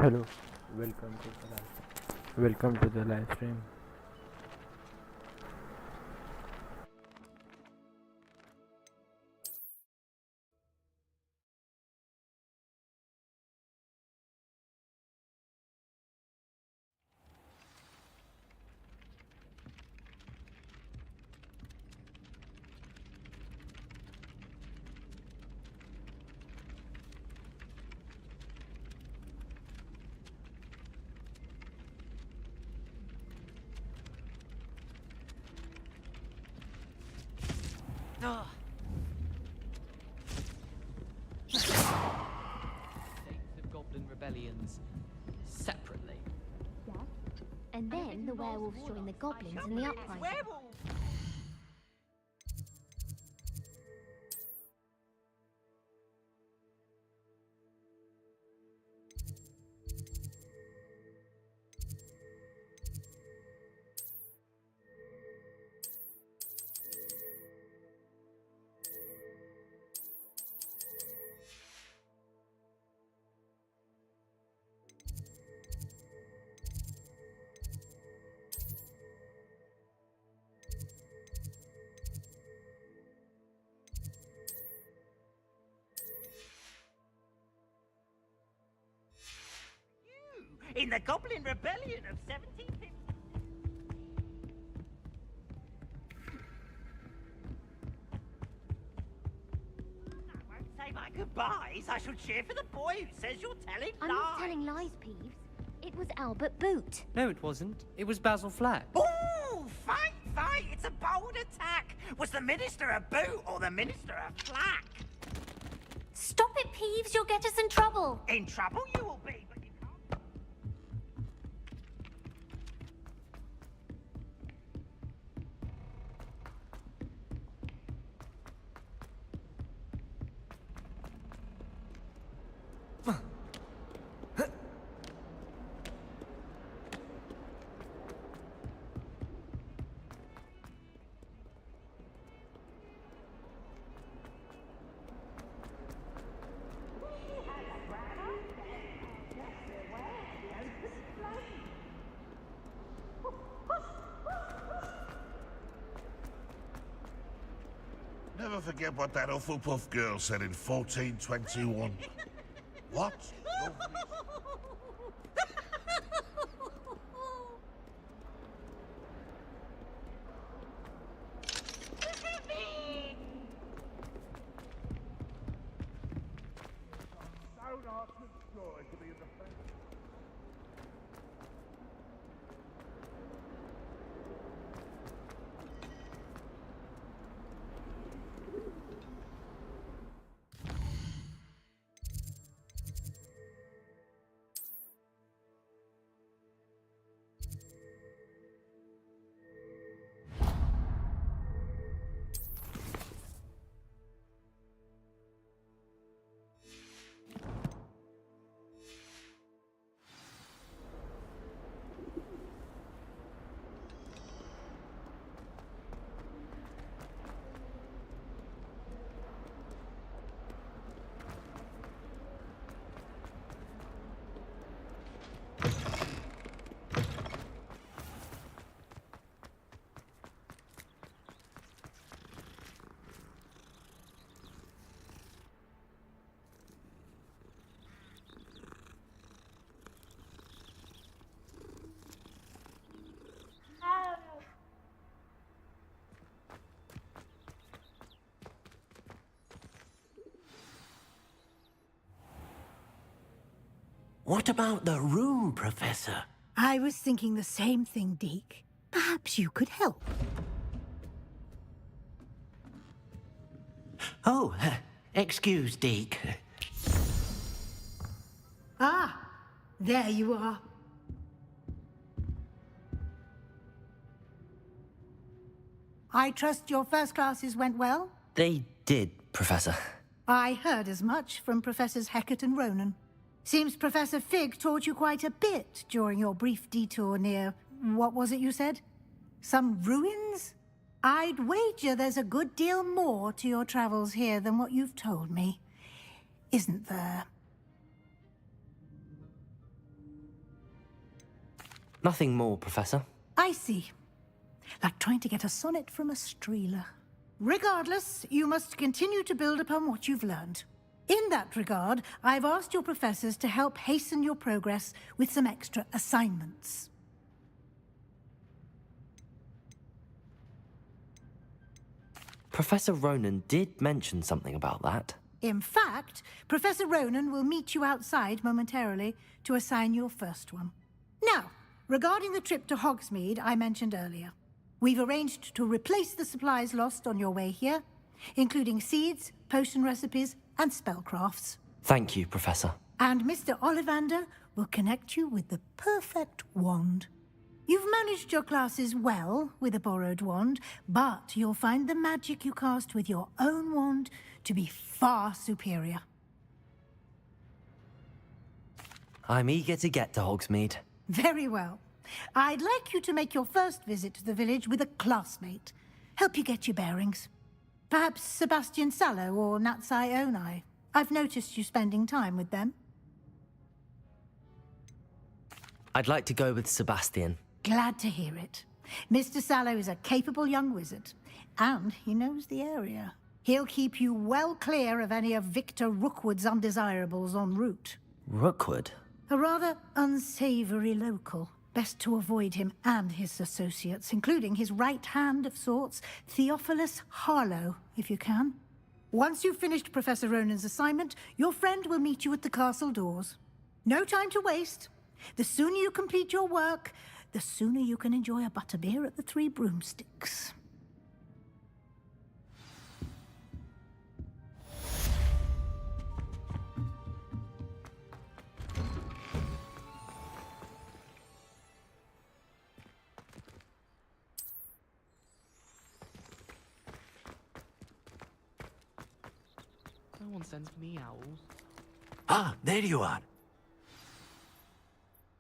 Hello, welcome to the live stream. Ugh. States of goblin rebellions separately. Yeah. And then the werewolves join the goblins in the uprising. In the Goblin Rebellion of 1750. I won't say my goodbyes. I shall cheer for the boy who says you're telling I'm lies. not telling lies, Peeves. It was Albert Boot. No, it wasn't. It was Basil Flack. Ooh, fight, fight! It's a bold attack. Was the Minister a boot or the Minister a flack? Stop it, Peeves. You'll get us in trouble. In trouble you will be, but you can't. Never forget what that Hufflepuff girl said in 1421. What? What about the room, Professor? I was thinking the same thing, Deke. Perhaps you could help. Oh, excuse, Deke. Ah, there you are. I trust your first classes went well? They did, Professor. I heard as much from Professors Hecat and Ronan. Seems Professor Fig taught you quite a bit during your brief detour near... what was it you said? Some ruins? I'd wager there's a good deal more to your travels here than what you've told me. Isn't there? Nothing more, Professor. I see. Like trying to get a sonnet from a streeler. Regardless, you must continue to build upon what you've learned. In that regard, I've asked your professors to help hasten your progress with some extra assignments. Professor Ronan did mention something about that. In fact, Professor Ronan will meet you outside momentarily to assign your first one. Now, regarding the trip to Hogsmeade I mentioned earlier, we've arranged to replace the supplies lost on your way here, including seeds, potion recipes, and spellcrafts. Thank you, Professor. And Mr. Ollivander will connect you with the perfect wand. You've managed your classes well with a borrowed wand, but you'll find the magic you cast with your own wand to be far superior. I'm eager to get to Hogsmeade. Very well. I'd like you to make your first visit to the village with a classmate. Help you get your bearings. Perhaps Sebastian Sallow or Natsai Onai. I've noticed you spending time with them. I'd like to go with Sebastian. Glad to hear it. Mr. Sallow is a capable young wizard, and he knows the area. He'll keep you well clear of any of Victor Rookwood's undesirables en route. Rookwood? A rather unsavory local. Best to avoid him and his associates, including his right hand of sorts, Theophilus Harlow, if you can. Once you've finished Professor Ronan's assignment, your friend will meet you at the castle doors. No time to waste. The sooner you complete your work, the sooner you can enjoy a butterbeer at the Three Broomsticks. No one sends me owls. Ah, there you are.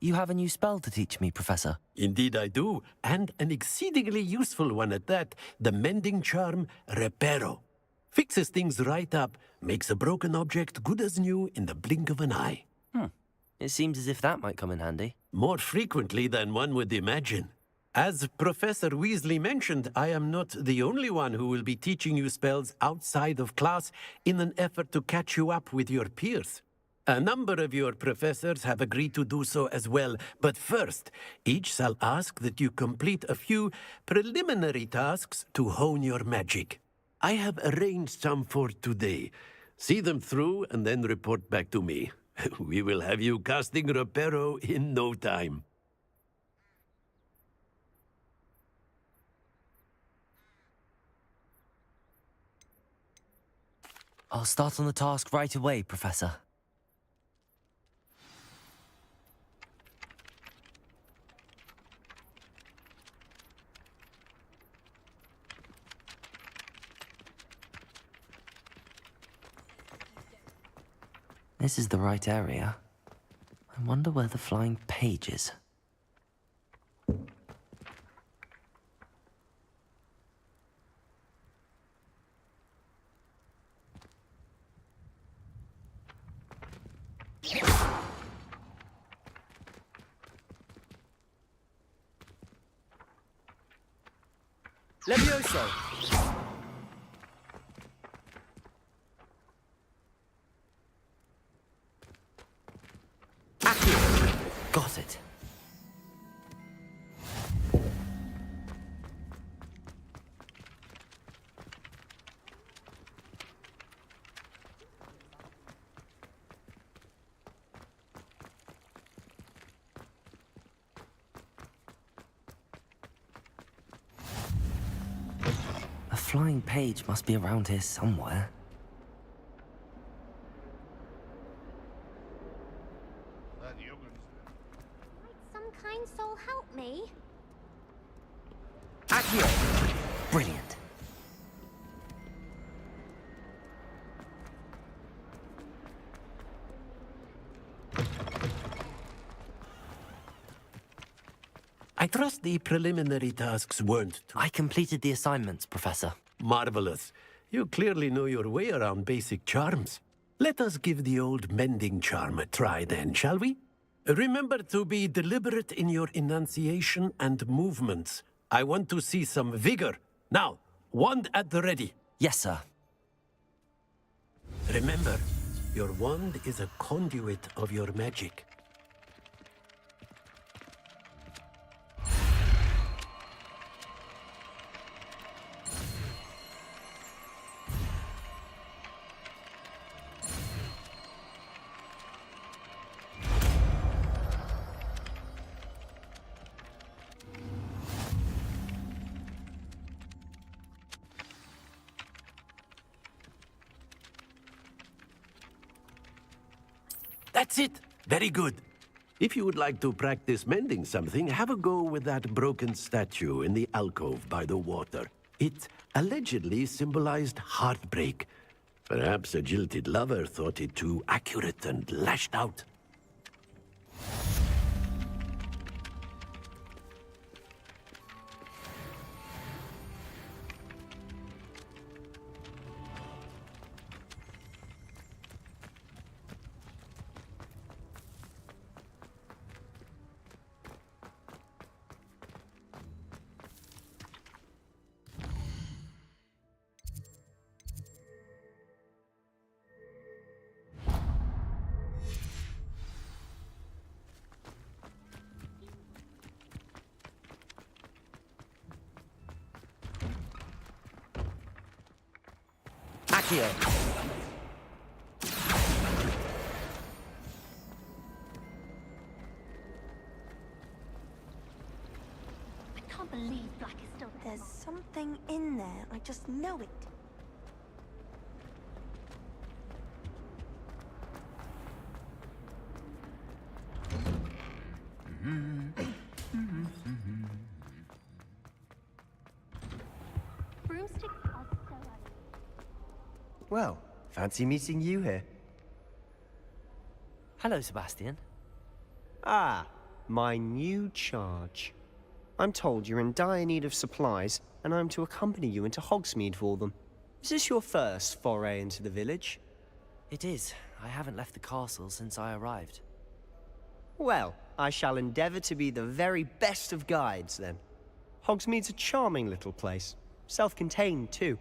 You have a new spell to teach me, Professor. Indeed I do, and an exceedingly useful one at that, the mending charm Reparo. Fixes things right up, makes a broken object good as new in the blink of an eye. It seems as if that might come in handy. More frequently than one would imagine. As Professor Weasley mentioned, I am not the only one who will be teaching you spells outside of class in an effort to catch you up with your peers. A number of your professors have agreed to do so as well, but first, each shall ask that you complete a few preliminary tasks to hone your magic. I have arranged some for today. See them through and then report back to me. We will have you casting Reparo in no time. I'll start on the task right away, Professor. This is the right area. I wonder where the flying page is. Levioso! Got it. A flying page must be around here somewhere. Some kind soul help me. Brilliant. I trust the preliminary tasks weren't too I completed the assignments, Professor. marvelous. You clearly know your way around basic charms. Let us give the old mending charm a try then, shall we? Remember to be deliberate in your enunciation and movements. I want to see some vigor. Now, wand at the ready. Yes, sir. Remember, your wand is a conduit of your magic. That's it. Very good. If you would like to practice mending something, have a go with that broken statue in the alcove by the water. It allegedly symbolized heartbreak. Perhaps a jilted lover thought it too accurate and lashed out. Accio. I can't believe Black is still there. There's something in there. I just know it. Broomsticks are so Well, fancy meeting you here. Hello, Sebastian. Ah, my new charge. I'm told you're in dire need of supplies, and I'm to accompany you into Hogsmeade for them. Is this your first foray into the village? It is. I haven't left the castle since I arrived. Well, I shall endeavour to be the very best of guides, then. Hogsmeade's a charming little place. Self-contained, too.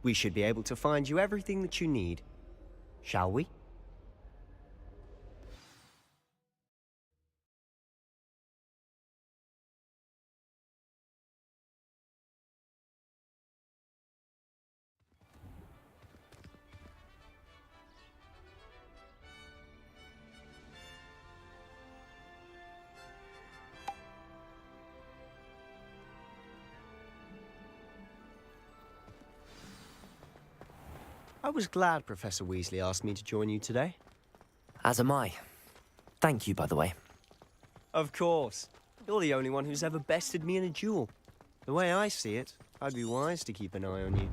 We should be able to find you everything that you need. Shall we? I was glad Professor Weasley asked me to join you today. As am I. Thank you, by the way. Of course. You're the only one who's ever bested me in a duel. The way I see it, I'd be wise to keep an eye on you.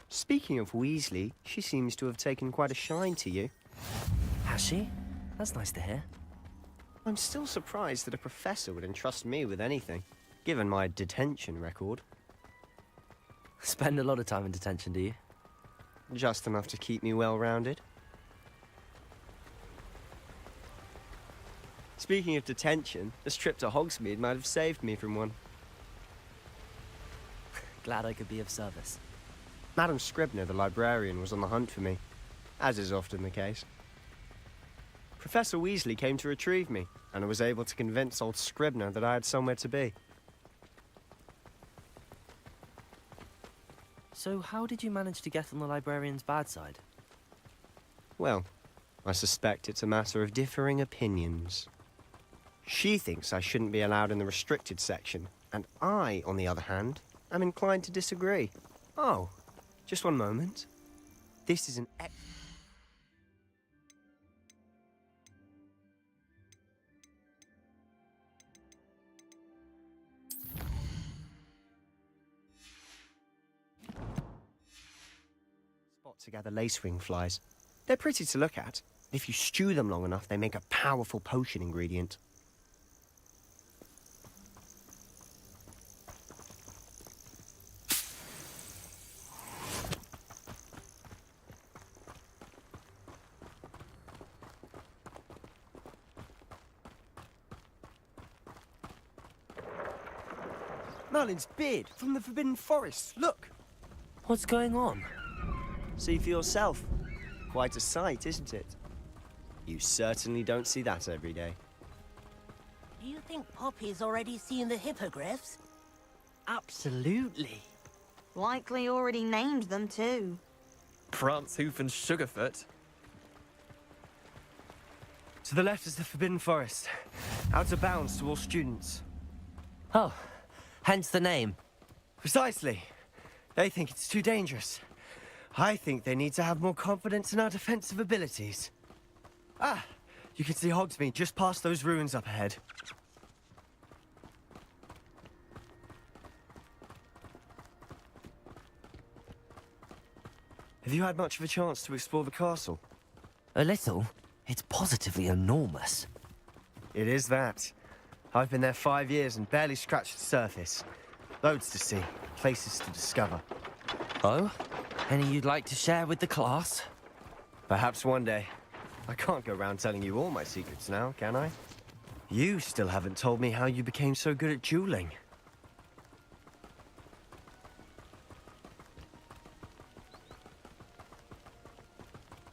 Speaking of Weasley, she seems to have taken quite a shine to you. Has she? That's nice to hear. I'm still surprised that a professor would entrust me with anything, given my detention record. Spend a lot of time in detention, do you? Just enough to keep me well-rounded. Speaking of detention, this trip to Hogsmeade might have saved me from one. Glad I could be of service. Madam Scribner, the librarian, was on the hunt for me, as is often the case. Professor Weasley came to retrieve me, and I was able to convince old Scribner that I had somewhere to be. So how did you manage to get on the librarian's bad side? Well, I suspect it's a matter of differing opinions. She thinks I shouldn't be allowed in the restricted section, and I, on the other hand, am inclined to disagree. Oh, just one moment. This is an spot to gather lacewing flies. They're pretty to look at. If you stew them long enough, they make a powerful potion ingredient. Merlin's beard from the Forbidden Forest. Look. What's going on? See for yourself. Quite a sight, isn't it? You certainly don't see that every day. Do you think Poppy's already seen the hippogriffs? Absolutely. Likely already named them too. Prance, Hoof, and Sugarfoot. To the left is the Forbidden Forest. Out of bounds to all students. Oh, hence the name. Precisely. They think it's too dangerous. I think they need to have more confidence in our defensive abilities. Ah, you can see Hogsmeade just past those ruins up ahead. Have you had much of a chance to explore the castle? A little. It's positively enormous. It is that. I've been there 5 years and barely scratched the surface. Loads to see, places to discover. Oh? Any you'd like to share with the class? Perhaps one day. I can't go around telling you all my secrets now, can I? You still haven't told me how you became so good at dueling.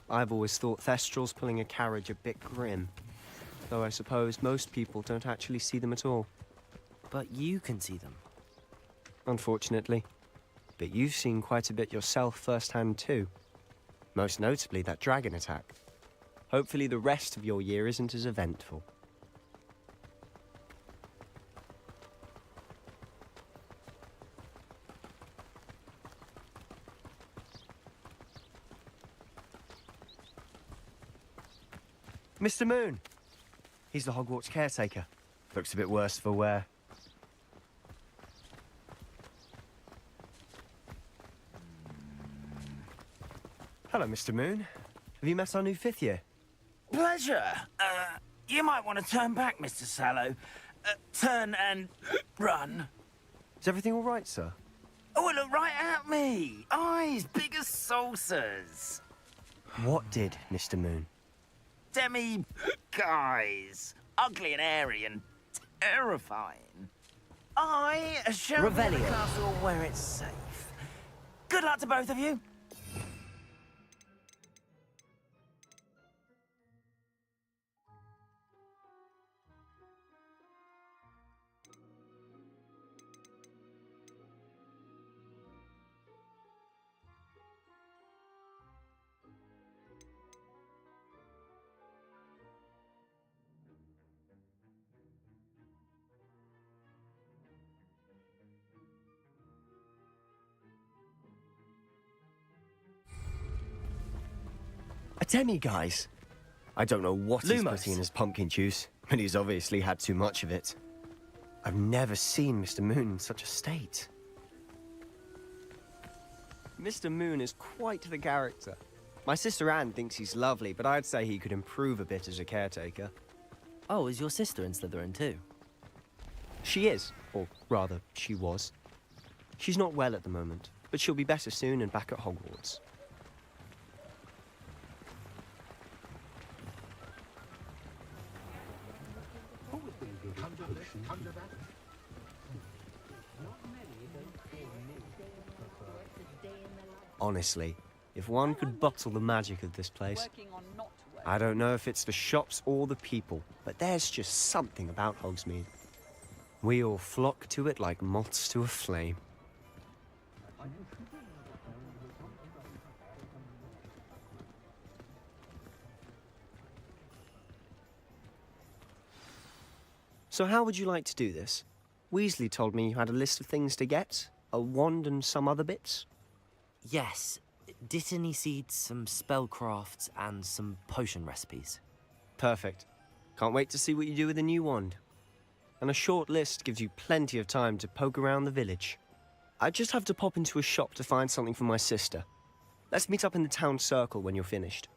I've always thought Thestrals pulling a carriage a bit grim. Though I suppose most people don't actually see them at all. But you can see them. Unfortunately. But you've seen quite a bit yourself firsthand too. Most notably that dragon attack. Hopefully the rest of your year isn't as eventful. Mr. Moon! He's the Hogwarts caretaker. Looks a bit worse for wear. Hello, Mr. Moon. Have you met our new 5th year? Pleasure. You might want to turn back, Mr. Sallow. Turn and run. Is everything all right, sir? Oh, look right at me. Eyes big as saucers. What did, Mr. Moon? Demi guys. Ugly and airy and terrifying. I shall be in the Revelio. castle where it's safe. Good luck to both of you. A demi-guise? I don't know what he's Lumos. putting in his pumpkin juice, but he's obviously had too much of it. I've never seen Mr. Moon in such a state. Mr. Moon is quite the character. My sister Anne thinks he's lovely, but I'd say he could improve a bit as a caretaker. Oh, is your sister in Slytherin too? She is, or rather, she was. She's not well at the moment, but she'll be better soon and back at Hogwarts. Honestly, if one could bottle the magic of this place, I don't know if it's the shops or the people, but there's just something about Hogsmeade. We all flock to it like moths to a flame. So how would you like to do this? Weasley told me you had a list of things to get, a wand and some other bits. Yes. Dittany seeds, some spellcrafts, and some potion recipes. Perfect. Can't wait to see what you do with the new wand. And a short list gives you plenty of time to poke around the village. I just have to pop into a shop to find something for my sister. Let's meet up in the town circle when you're finished.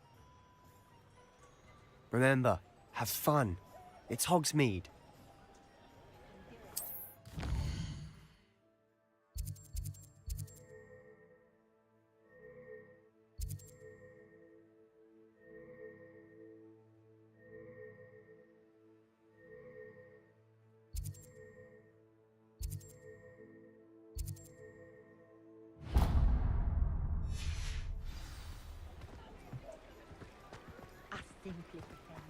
Remember, have fun. It's Hogsmeade. simply pretended.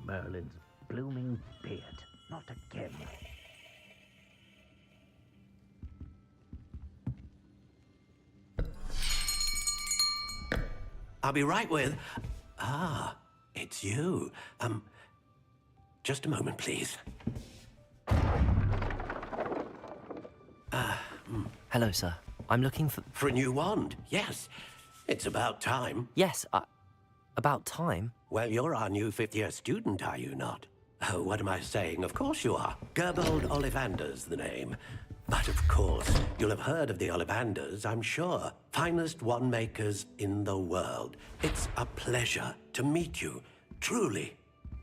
Merlin's blooming beard. Not again. I'll be right with... Ah, it's you. Just a moment, please. Hello, sir. I'm looking for... For a new wand, yes. It's about time. Yes, about time? Well, you're our new fifth-year student, are you not? Oh, what am I saying? Of course you are. Gerbold Ollivander's the name. But of course, you'll have heard of the Ollivanders, I'm sure. Finest wand makers in the world. It's a pleasure to meet you, truly.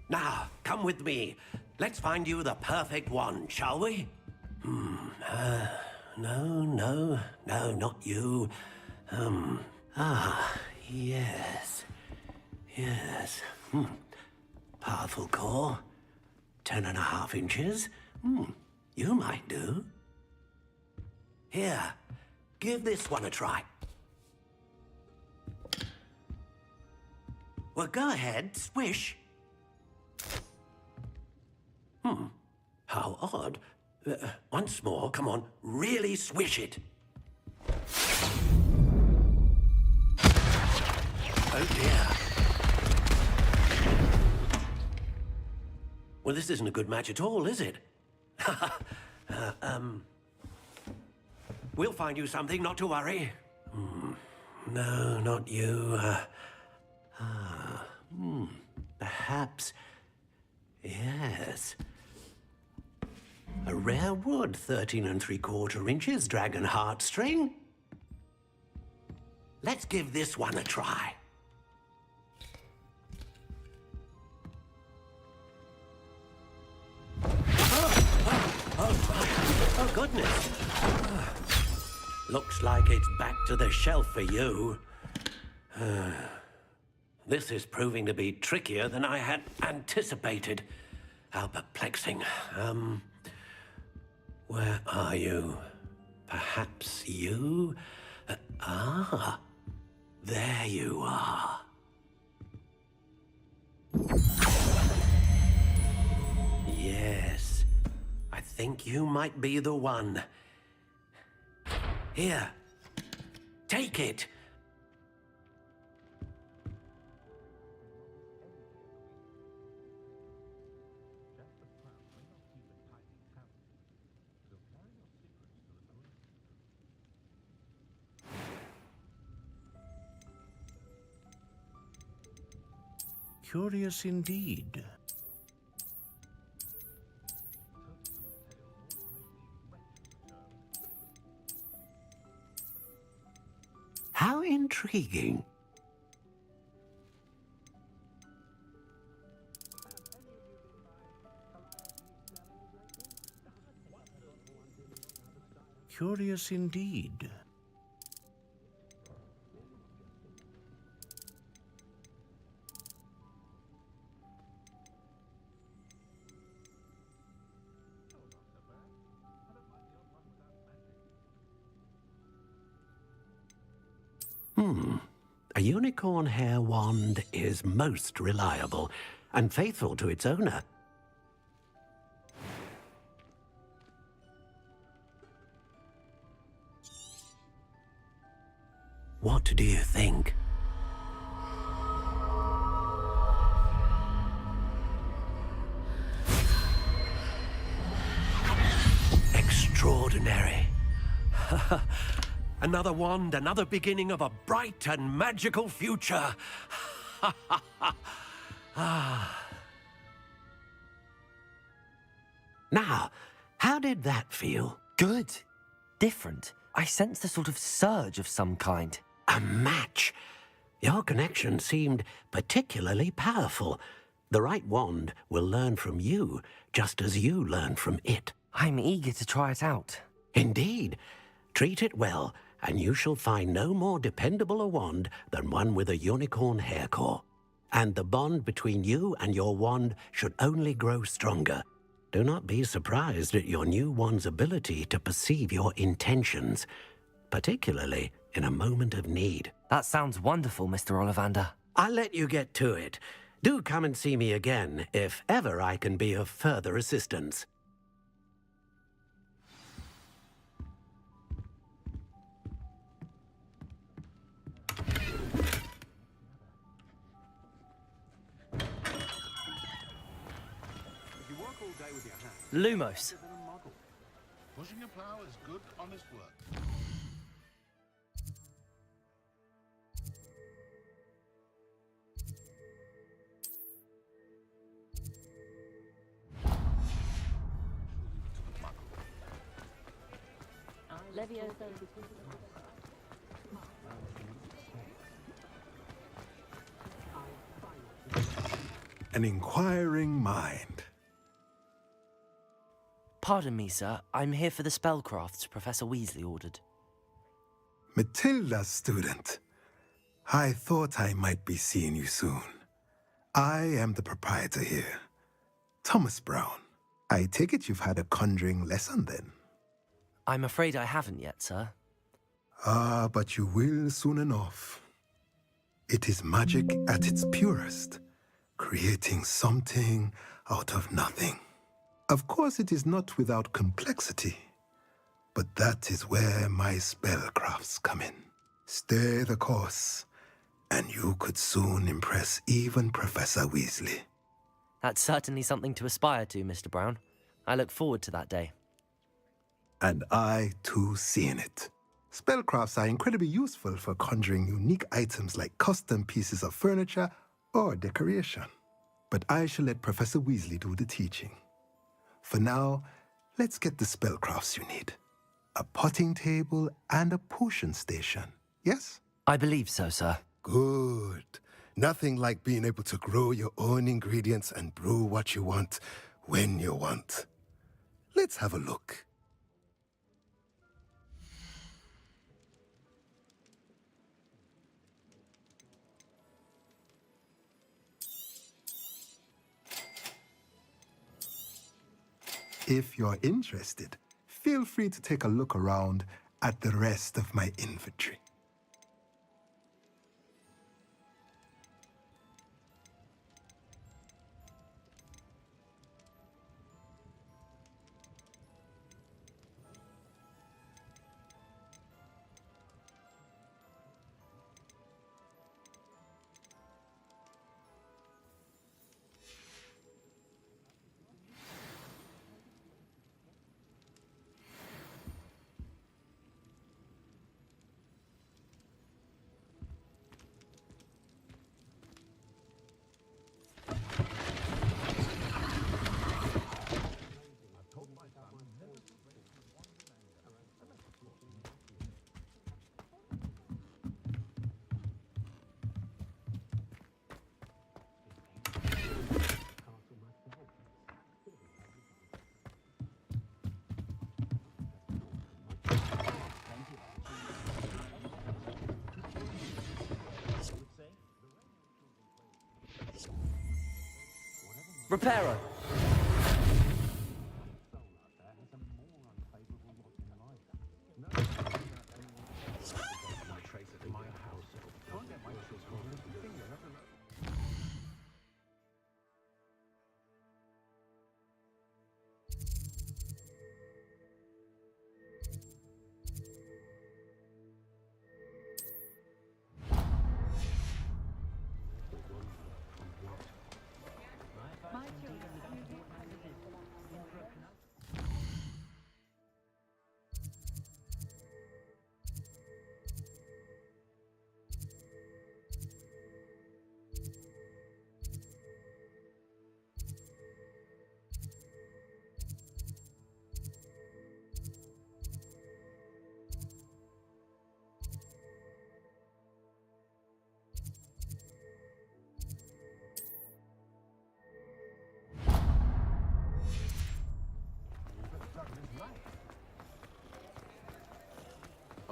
Now, come with me. Let's find you the perfect wand, shall we? No, not you. Yes. Powerful core. 10.5 inches. You might do. Here, give this one a try. Well, go ahead, swish. How odd. Once more, come on, really swish it. Oh dear. Well, this isn't a good match at all, is it? We'll find you something, not to worry. No, not you. Perhaps... Yes. A rare wood, 13 3/4 inches, dragon heartstring. Let's give this one a try. Oh, goodness. Looks like it's back to the shelf for you. This is proving to be trickier than I had anticipated. How perplexing. Where are you? Perhaps you? There you are. Yes, I think you might be the one. Here, take it. Curious indeed. How intriguing. Curious indeed. A unicorn hair wand is most reliable and faithful to its owner. What do you think? Extraordinary. Another wand, another beginning of a bright and magical future. Now, how did that feel? Good. Different. I sensed a sort of surge of some kind. A match. Your connection seemed particularly powerful. The right wand will learn from you, just as you learn from it. I'm eager to try it out. Indeed. Treat it well, and you shall find no more dependable a wand than one with a unicorn hair core. And the bond between you and your wand should only grow stronger. Do not be surprised at your new wand's ability to perceive your intentions. particularly in a moment of need. That sounds wonderful, Mr. Ollivander. I'll let you get to it. Do come and see me again if ever I can be of further assistance. Lumos. Pushing a plough is good, honest work. An inquiring mind. Pardon me, sir. I'm here for the spellcrafts Professor Weasley ordered. Matilda's student. I thought I might be seeing you soon. I am the proprietor here, Thomas Brown. I take it you've had a conjuring lesson then? I'm afraid I haven't yet, sir. Ah, but you will soon enough. It is magic at its purest, creating something out of nothing. Of course, it is not without complexity, but that is where my spellcrafts come in. Stay the course, and you could soon impress even Professor Weasley. That's certainly something to aspire to, Mr. Brown. I look forward to that day. And I, too, see in it. Spellcrafts are incredibly useful for conjuring unique items like custom pieces of furniture or decoration. But I shall let Professor Weasley do the teaching. For now, let's get the spellcrafts you need. A potting table and a potion station, yes? I believe so, sir. Good. Nothing like being able to grow your own ingredients and brew what you want when you want. Let's have a look. If you're interested, feel free to take a look around at the rest of my inventory. Reparo.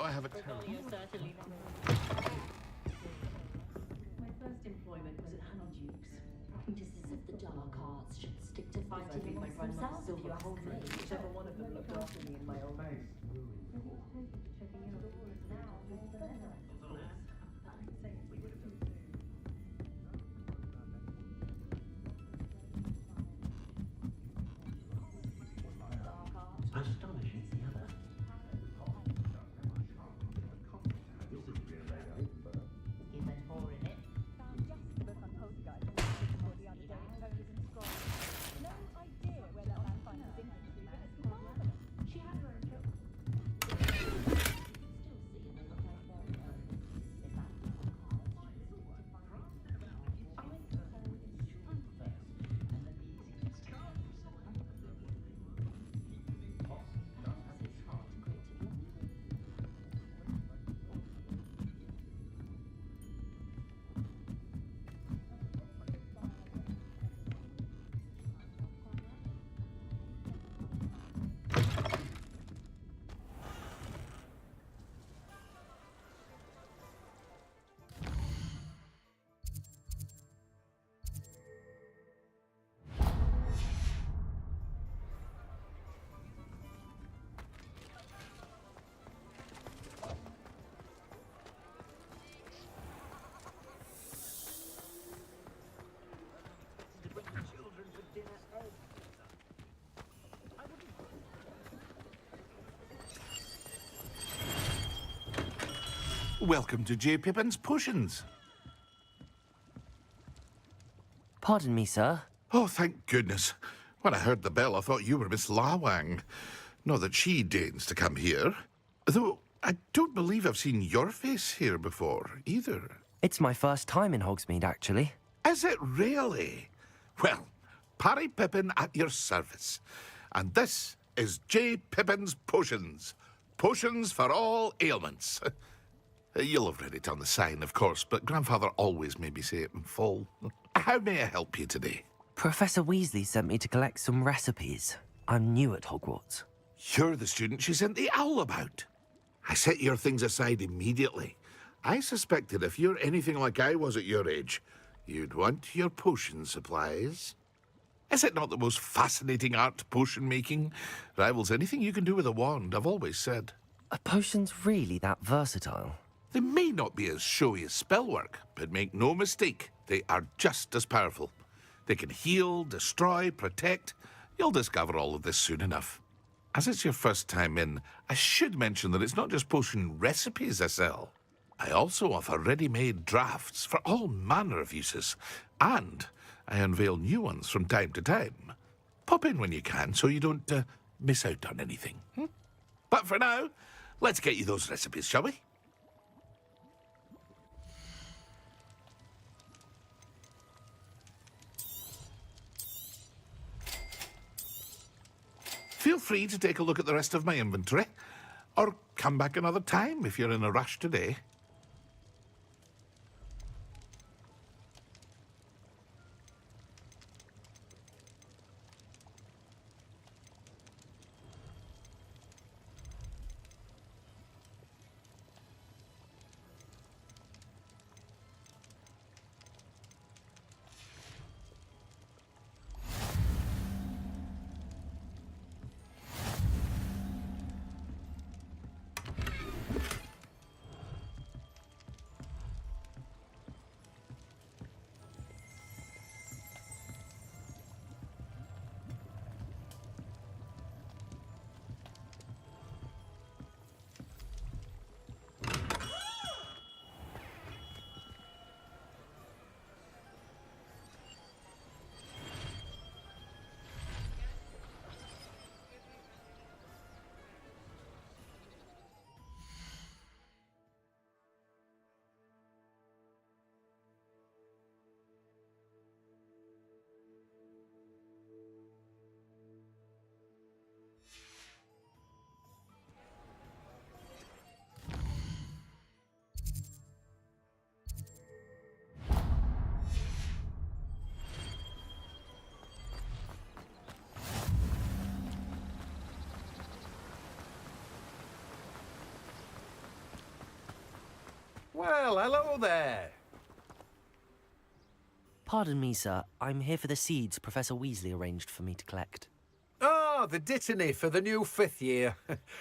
I have a terrible... My first employment was at Honeydukes. Practices of the dark arts should stick to fighting amongst themselves if you ask me. Whichever one of them looked after me in my old age. Welcome to J. Pippin's Potions. Pardon me, sir. Oh, thank goodness. When I heard the bell, I thought you were Miss Lawang. Not that she deigns to come here. Though I don't believe I've seen your face here before, either. It's my first time in Hogsmeade, actually. Is it really? Well, Parry Pippin at your service. And this is J. Pippin's Potions. Potions for all ailments. You'll have read it on the sign, of course, but Grandfather always made me say it in full. How may I help you today? Professor Weasley sent me to collect some recipes. I'm new at Hogwarts. You're the student she sent the owl about. I set your things aside immediately. I suspected if you're anything like I was at your age, you'd want your potion supplies. Is it not the most fascinating art, potion making? Rivals anything you can do with a wand, I've always said. Are potions really that versatile? They may not be as showy as spellwork, but make no mistake, they are just as powerful. They can heal, destroy, protect. You'll discover all of this soon enough. As it's your first time in, I should mention that it's not just potion recipes I sell. I also offer ready-made drafts for all manner of uses, and I unveil new ones from time to time. Pop in when you can so you don't miss out on anything. But for now, let's get you those recipes, shall we? Feel free to take a look at the rest of my inventory, or come back another time if you're in a rush today. Well, hello there. Pardon me, sir. I'm here for the seeds Professor Weasley arranged for me to collect. Ah, Ah, the dittany for the new 5th year.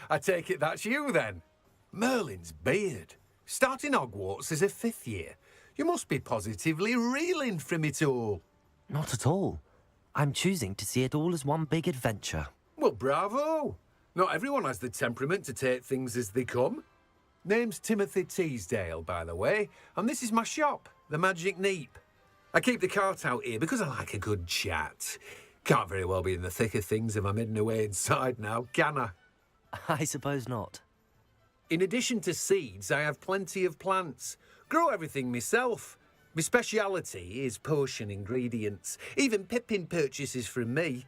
I take it that's you then. Merlin's beard. Starting Hogwarts as a 5th year. You must be positively reeling from it all. Not at all. I'm choosing to see it all as one big adventure. Well, bravo. Not everyone has the temperament to take things as they come. Name's Timothy Teasdale, by the way, and this is my shop, the Magic Neep. I keep the cart out here because I like a good chat. Can't very well be in the thick of things if I'm hidden away inside now, can I? I suppose not. In addition to seeds, I have plenty of plants. Grow everything myself. My speciality is potion ingredients. Even Pippin purchases from me.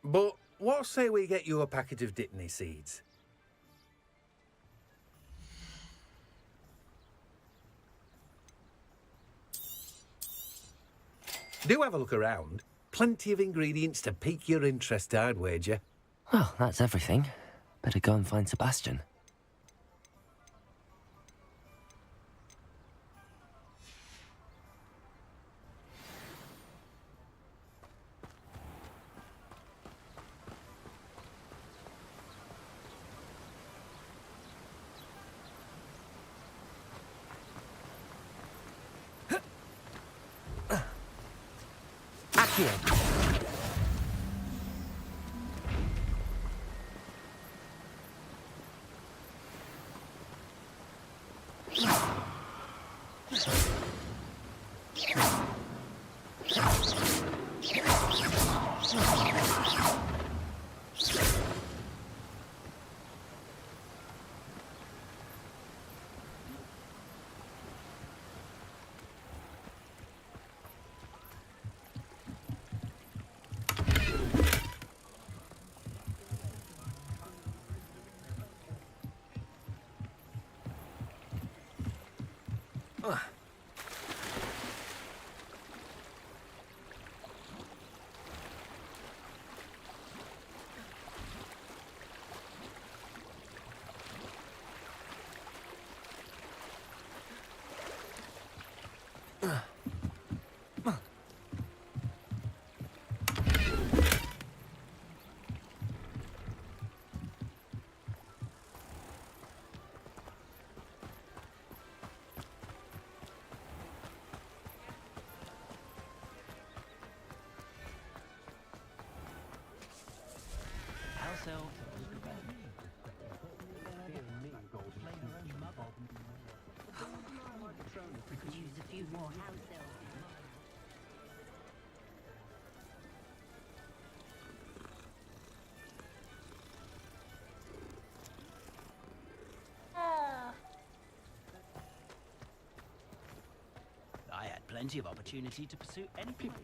But what say we get you a packet of dittany seeds? Do have a look around. Plenty of ingredients to pique your interest, I'd wager. Well, that's everything. Better go and find Sebastian. Use a few more house elves. I had plenty of opportunity to pursue any people.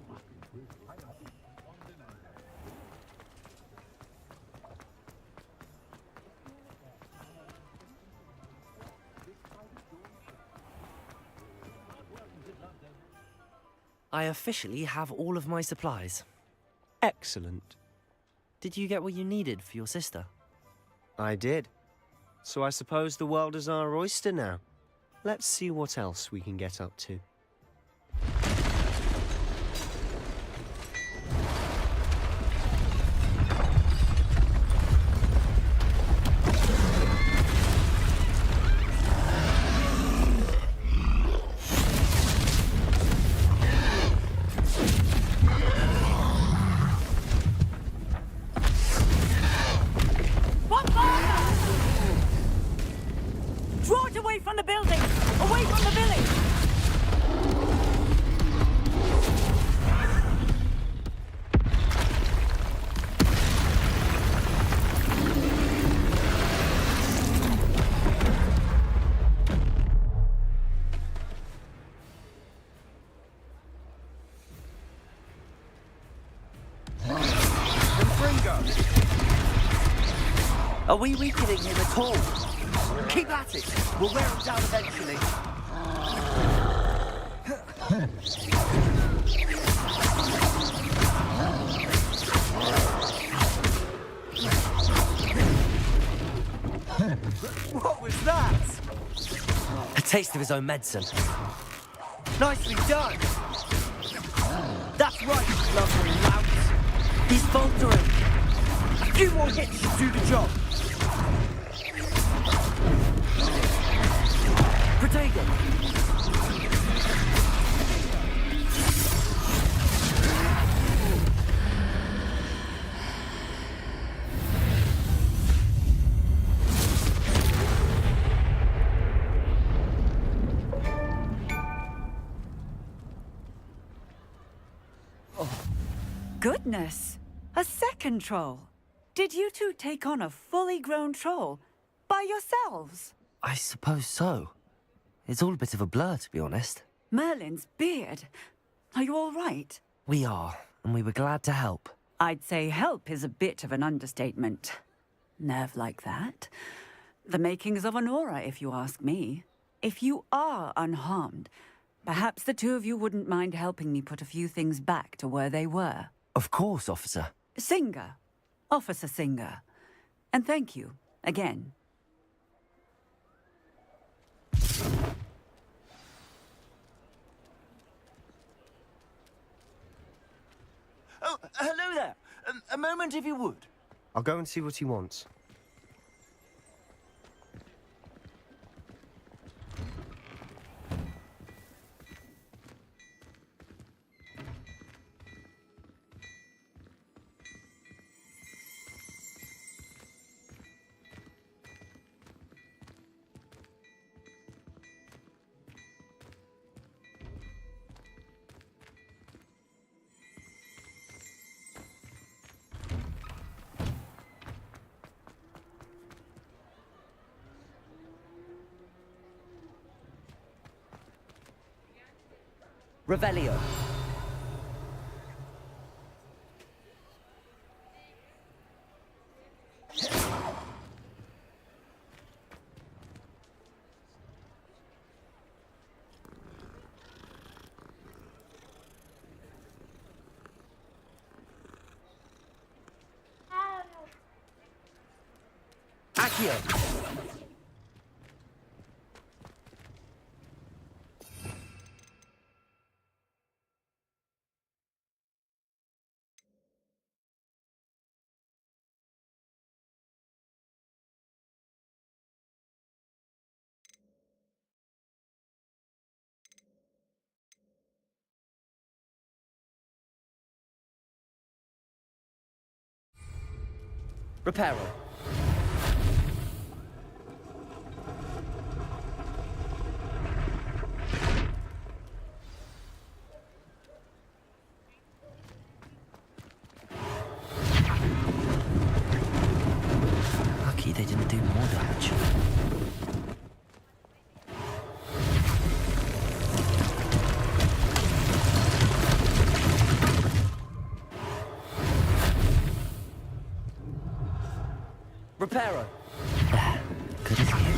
I officially have all of my supplies. Excellent. Did you get what you needed for your sister? I did. So I suppose the world is our oyster now. Let's see what else we can get up to. Draw it away from the building! Away from the village! Are we weakening him at all? Keep at it! We'll wear him down eventually. What was that? A taste of his own medicine. Nicely done! That's right, you lumbering lout! He's faltering! Few more hits should do the job. Protego. Goodness! A second troll! Did you two take on a fully grown troll? By yourselves? I suppose so. It's all a bit of a blur, to be honest. Merlin's beard. Are you all right? We are, and we were glad to help. I'd say help is a bit of an understatement. Nerve like that. The makings of an aura, if you ask me. If you are unharmed, perhaps the two of you wouldn't mind helping me put a few things back to where they were. Of course, officer. Singer. Officer Singer. And thank you, again. Oh, hello there. A moment if you would. I'll go and see what he wants. Revelio. Accio. Reparo. Lucky they didn't do more damage. Reparo. There. Good as new.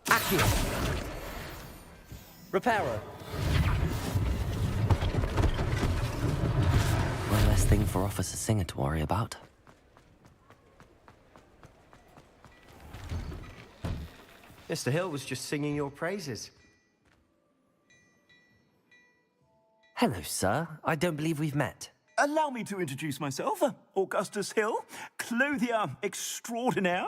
Accio. Reparo. One less thing for Officer Singer to worry about. Mr. Hill was just singing your praises. Hello, sir. I don't believe we've met. Allow me to introduce myself, Augustus Hill, clothier extraordinaire.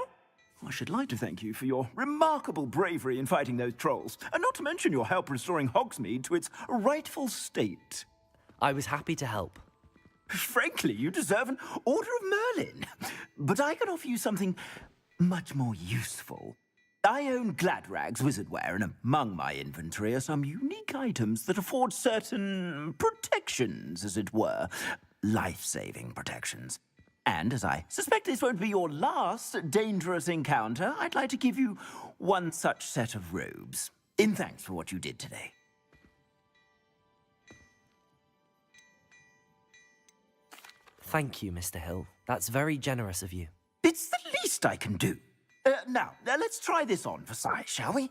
I should like to thank you for your remarkable bravery in fighting those trolls, and not to mention your help restoring Hogsmeade to its rightful state. I was happy to help. Frankly, you deserve an Order of Merlin. But I can offer you something much more useful. I own Gladrag's wizardware, and among my inventory are some unique items that afford certain protections, as it were. Life-saving protections. And as I suspect this won't be your last dangerous encounter, I'd like to give you one such set of robes, in thanks for what you did today. Thank you, Mr. Hill. That's very generous of you. It's the least I can do. Now, let's try this on for size, shall we?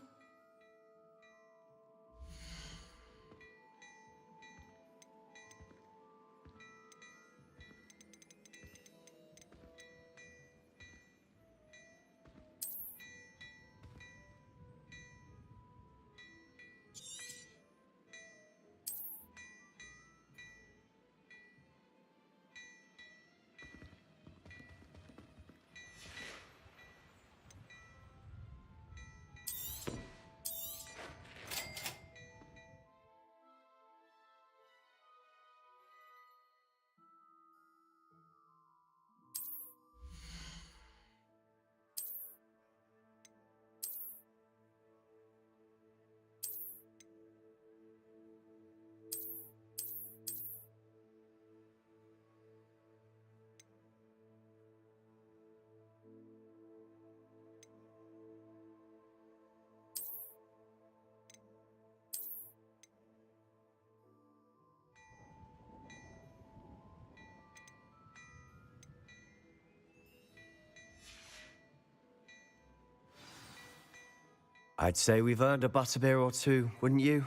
I'd say we've earned a butterbeer or two, wouldn't you?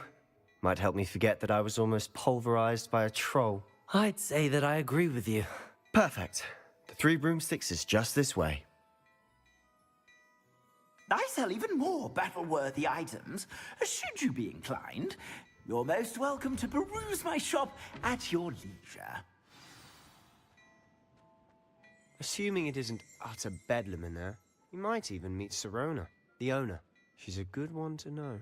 Might help me forget that I was almost pulverized by a troll. I'd say that I agree with you. Perfect. The 3 broomsticks is just this way. I sell even more battle-worthy items. Should you be inclined, you're most welcome to peruse my shop at your leisure. Assuming it isn't utter bedlam in there, you might even meet Sirona, the owner. She's a good one to know.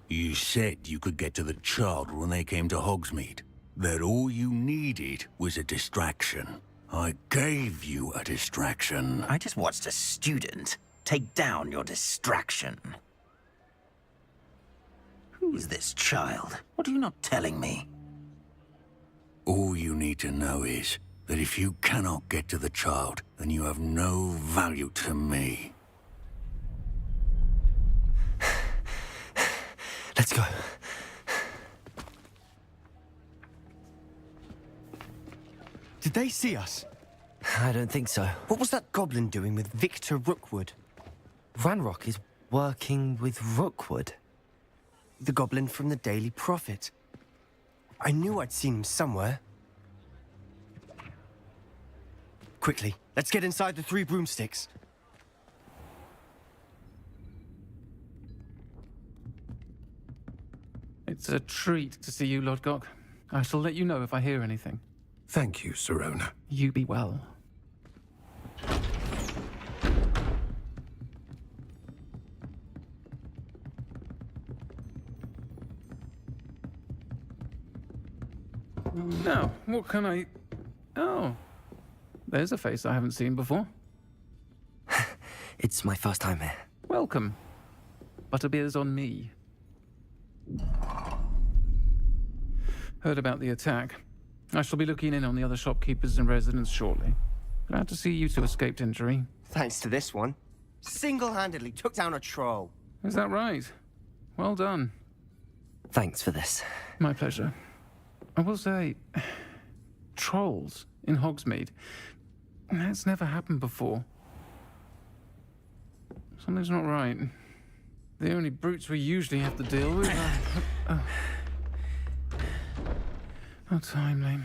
You said you could get to the child when they came to Hogsmeade. That all you needed was a distraction. I gave you a distraction. I just watched a student take down your distraction. Who is this child? What are you not telling me? All you need to know is that if you cannot get to the child, then you have no value to me. Let's go. Did they see us? I don't think so. What was that goblin doing with Victor Rookwood? Ranrock is working with Rookwood. The goblin from the Daily Prophet. I knew I'd seen him somewhere. Quickly, let's get inside the 3 broomsticks. It's a treat to see you, Lodgok. I shall let you know if I hear anything. Thank you, Sirona. You be well. Now, what can I... Oh, there's a face I haven't seen before. It's my first time here. Welcome. Butterbeer's on me. Heard about the attack. I shall be looking in on the other shopkeepers and residents shortly. Glad to see you two escaped injury. Thanks to this one. Single-handedly took down a troll. Is that right? Well done. Thanks for this. My pleasure. I will say, trolls in Hogsmeade. That's never happened before. Something's not right. The only brutes we usually have to deal with are... How timely.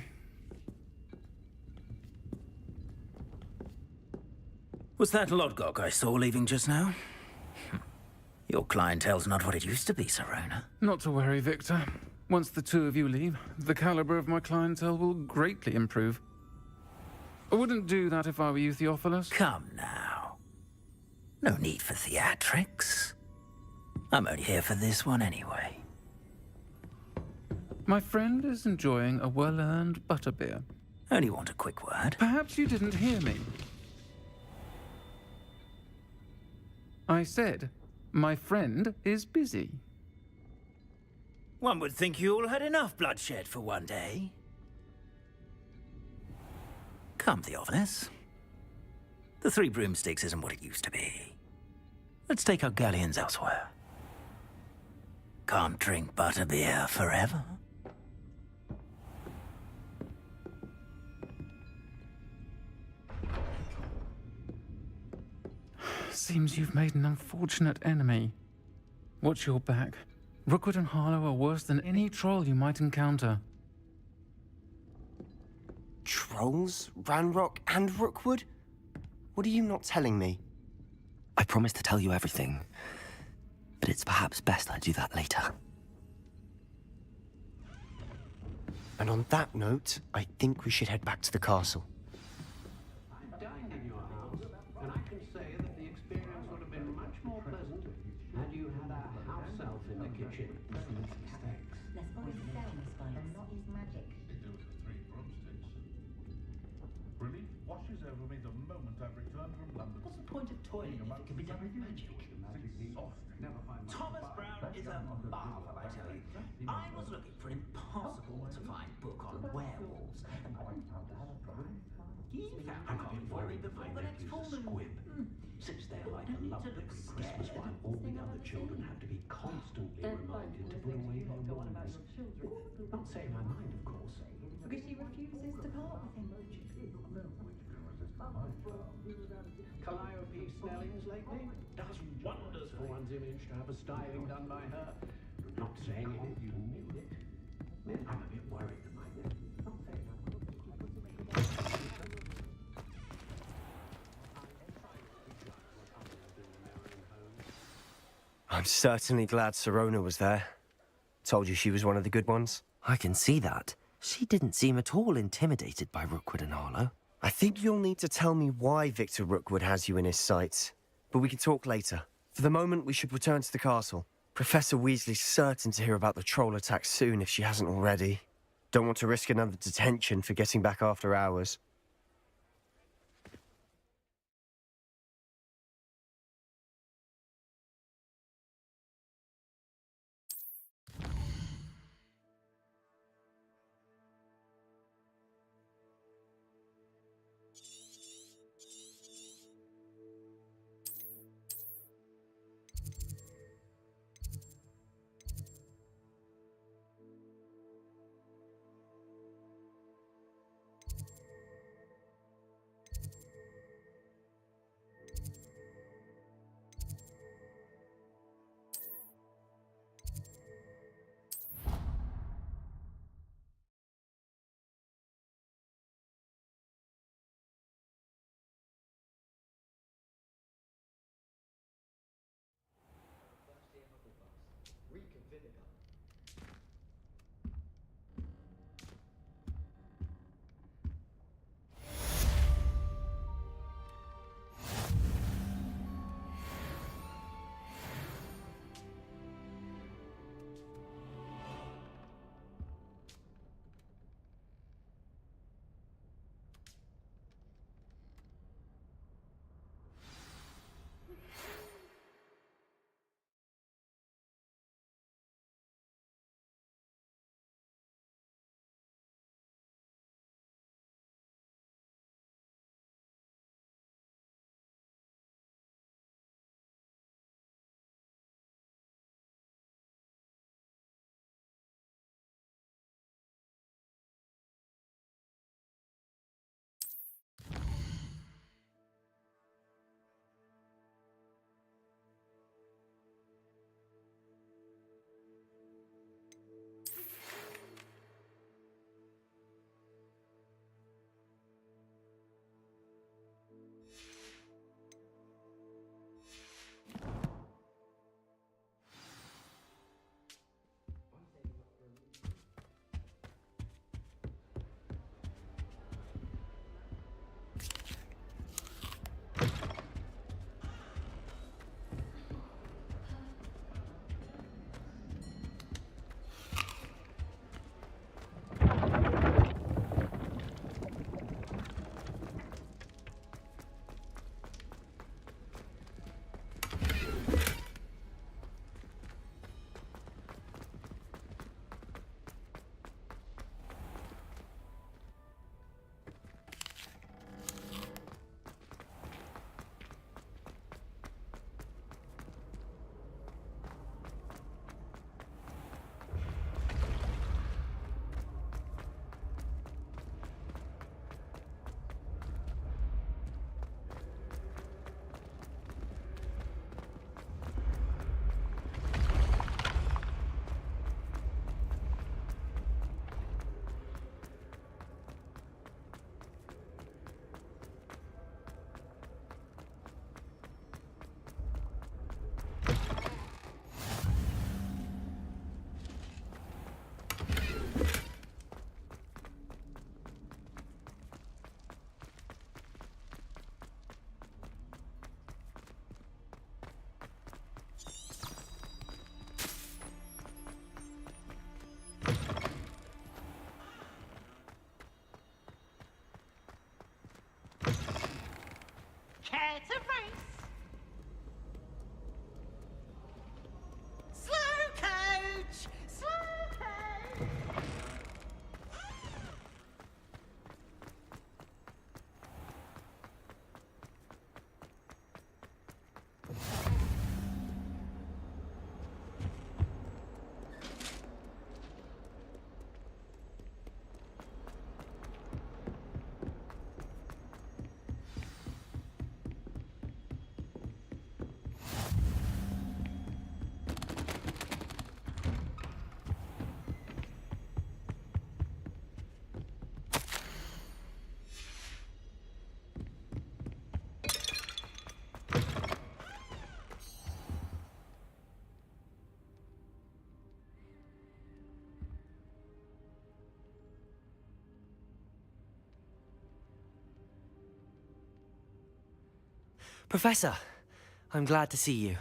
Was that Lodgok I saw leaving just now? Your clientele's not what it used to be, Sirona. Not to worry, Victor. Once the 2 of you leave, the caliber of my clientele will greatly improve. I wouldn't do that if I were you, Theophilus. Come now. No need for theatrics. I'm only here for this one anyway. My friend is enjoying a well-earned butterbeer. Only want a quick word. Perhaps you didn't hear me. I said, my friend is busy. One would think you all had enough bloodshed for one day. Come, Theophilus. The Three Broomsticks isn't what it used to be. Let's take our galleons elsewhere. Can't drink butterbeer forever. Seems you've made an unfortunate enemy. Watch your back. Rookwood and Harlow are worse than any troll you might encounter. Trolls? Ranrock and Rookwood? What are you not telling me? I promised to tell you everything, but it's perhaps best I do that later. And on that note, I think we should head back to the castle. I dined in your house, and I can say that the experience would have been much more pleasant had you had a house elf in the kitchen. Relief washes over me the moment I've returned from London. What's the point of toiling if it can be done with magic? Thomas Brown is a marvel, I tell you. I was looking for an impossible-to-find book on werewolves. He found a copy for me before the next full moon. Sits there like a lovely Christmas while all the other children have to be constantly reminded to put away their wands. Not saying I mind, of course. Because she refuses to part with him. Calliope Snelling's lately does wonders for one's image to have a styling done by her. Not saying any of you knew it. I'm a bit worried that my not saying I'm certainly glad Sirona was there. Told you she was one of the good ones. I can see that. She didn't seem at all intimidated by Rookwood and Harlow. I think you'll need to tell me why Victor Rookwood has you in his sights. But we can talk later. For the moment, we should return to the castle. Professor Weasley's certain to hear about the troll attack soon if she hasn't already. Don't want to risk another detention for getting back after hours. Professor, I'm glad to see you.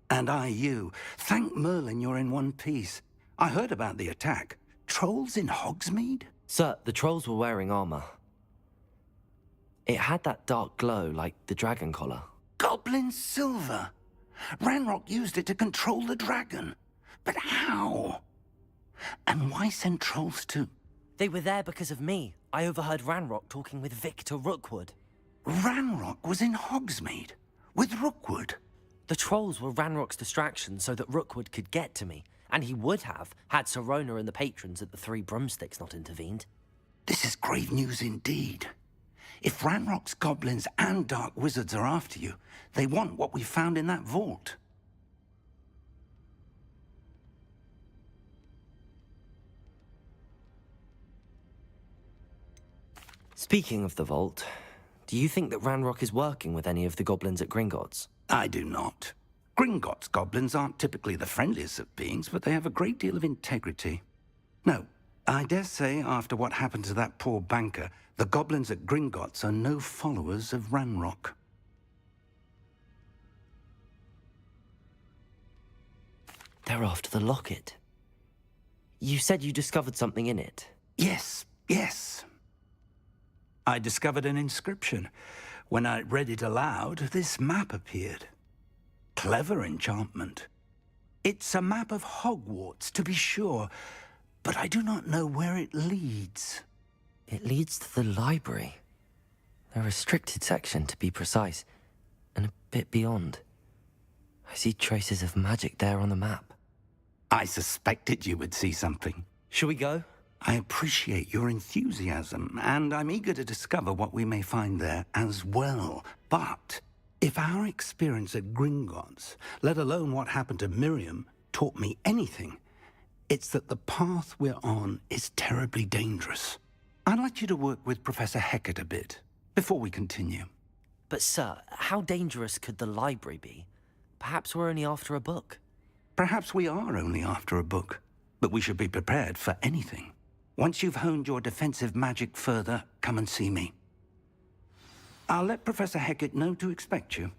And I you. Thank Merlin you're in one piece. I heard about the attack. Trolls in Hogsmeade? Sir, the trolls were wearing armor. It had that dark glow like the dragon collar. Goblin silver. Ranrock used it to control the dragon. But how? And why send trolls too? They were there because of me. I overheard Ranrock talking with Victor Rookwood. Ranrock was in Hogsmeade? With Rookwood? The trolls were Ranrock's distraction so that Rookwood could get to me. And he would have, had Sirona and the patrons at the Three Broomsticks not intervened. This is grave news indeed. If Ranrock's goblins and dark wizards are after you, they want what we found in that vault. Speaking of the vault, do you think that Ranrock is working with any of the goblins at Gringotts? I do not. Gringotts goblins aren't typically the friendliest of beings, but they have a great deal of integrity. No, I dare say after what happened to that poor banker, the goblins at Gringotts are no followers of Ranrock. They're after the locket. You said you discovered something in it. Yes, yes. I discovered an inscription. When I read it aloud, this map appeared. Clever enchantment. It's a map of Hogwarts, to be sure, but I do not know where it leads. It leads to the library. A restricted section, to be precise, and a bit beyond. I see traces of magic there on the map. I suspected you would see something. Shall we go? I appreciate your enthusiasm, and I'm eager to discover what we may find there as well. But if our experience at Gringotts, let alone what happened to Miriam, taught me anything, it's that the path we're on is terribly dangerous. I'd like you to work with Professor Hecat a bit before we continue. But sir, how dangerous could the library be? Perhaps we're only after a book. Perhaps we are only after a book, but we should be prepared for anything. Once you've honed your defensive magic further, come and see me. I'll let Professor Hecat know to expect you.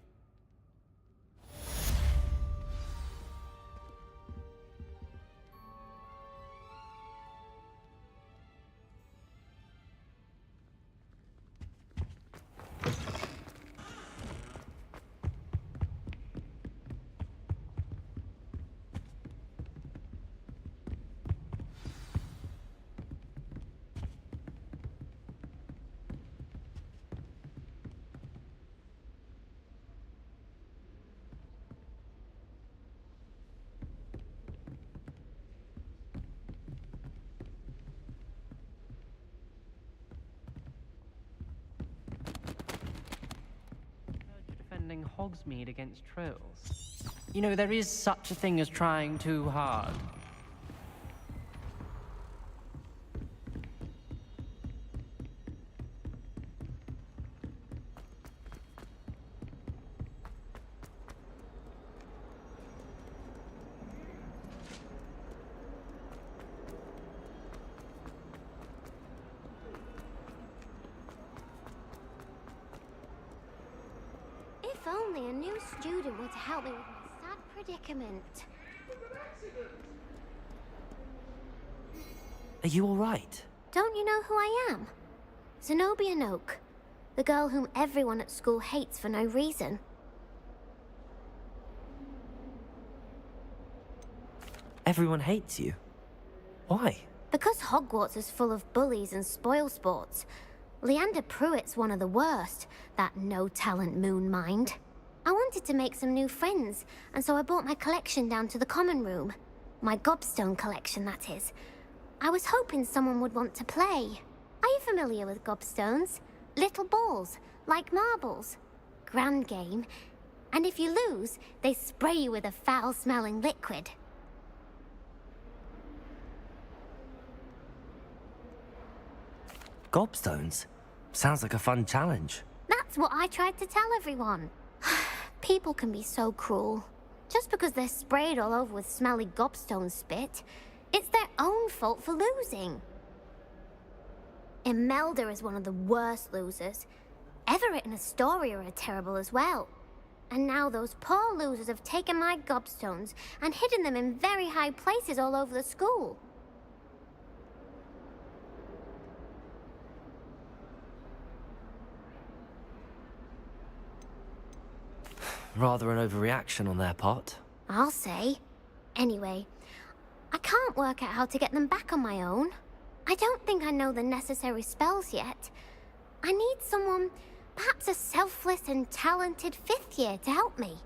Defending Hogsmeade against trolls. You know, there is such a thing as trying too hard. If only a new student were to help me with my sad predicament. Are you all right? Don't you know who I am? Zenobia Noak, the girl whom everyone at school hates for no reason. Everyone hates you. Why? Because Hogwarts is full of bullies and spoilsports. Leander Pruitt's one of the worst, that no-talent moon mind. I wanted to make some new friends, and so I brought my collection down to the common room. My gobstone collection, that is. I was hoping someone would want to play. Are you familiar with gobstones? Little balls, like marbles. Grand game. And if you lose, they spray you with a foul-smelling liquid. Gobstones? Sounds like a fun challenge. That's what I tried to tell everyone. People can be so cruel. Just because they're sprayed all over with smelly gobstone spit, it's their own fault for losing. Imelda is one of the worst losers. Everett and Astoria are terrible as well. And now those poor losers have taken my gobstones and hidden them in very high places all over the school. Rather an overreaction on their part. I'll say. Anyway, I can't work out how to get them back on my own. I don't think I know the necessary spells yet. I need someone, perhaps a selfless and talented 5th year to help me.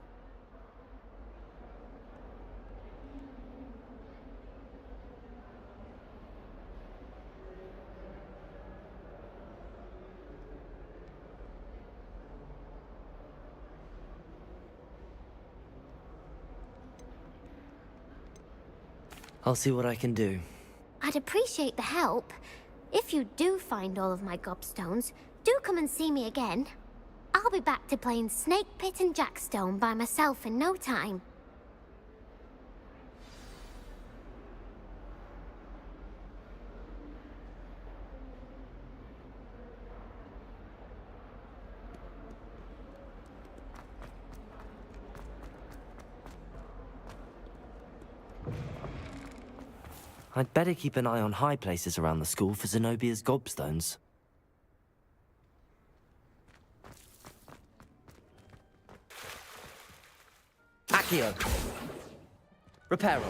I'll see what I can do. I'd appreciate the help. If you do find all of my gobstones, do come and see me again. I'll be back to playing Snake Pit and Jackstone by myself in no time. I'd better keep an eye on high places around the school for Zenobia's gobstones. Accio! Reparo!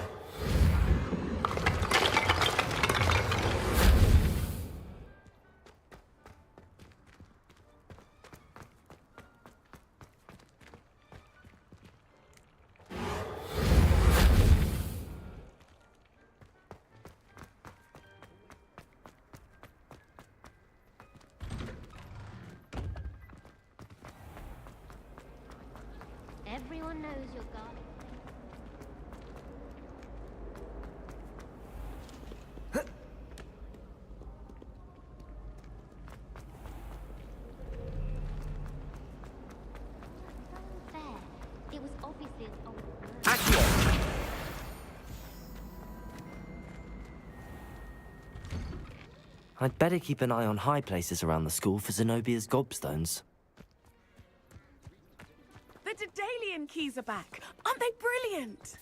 Everyone knows you're gone. It was obviously an old Accio! I'd better keep an eye on high places around the school for Zenobia's gobstones. The Daedalian keys are back. Aren't they brilliant?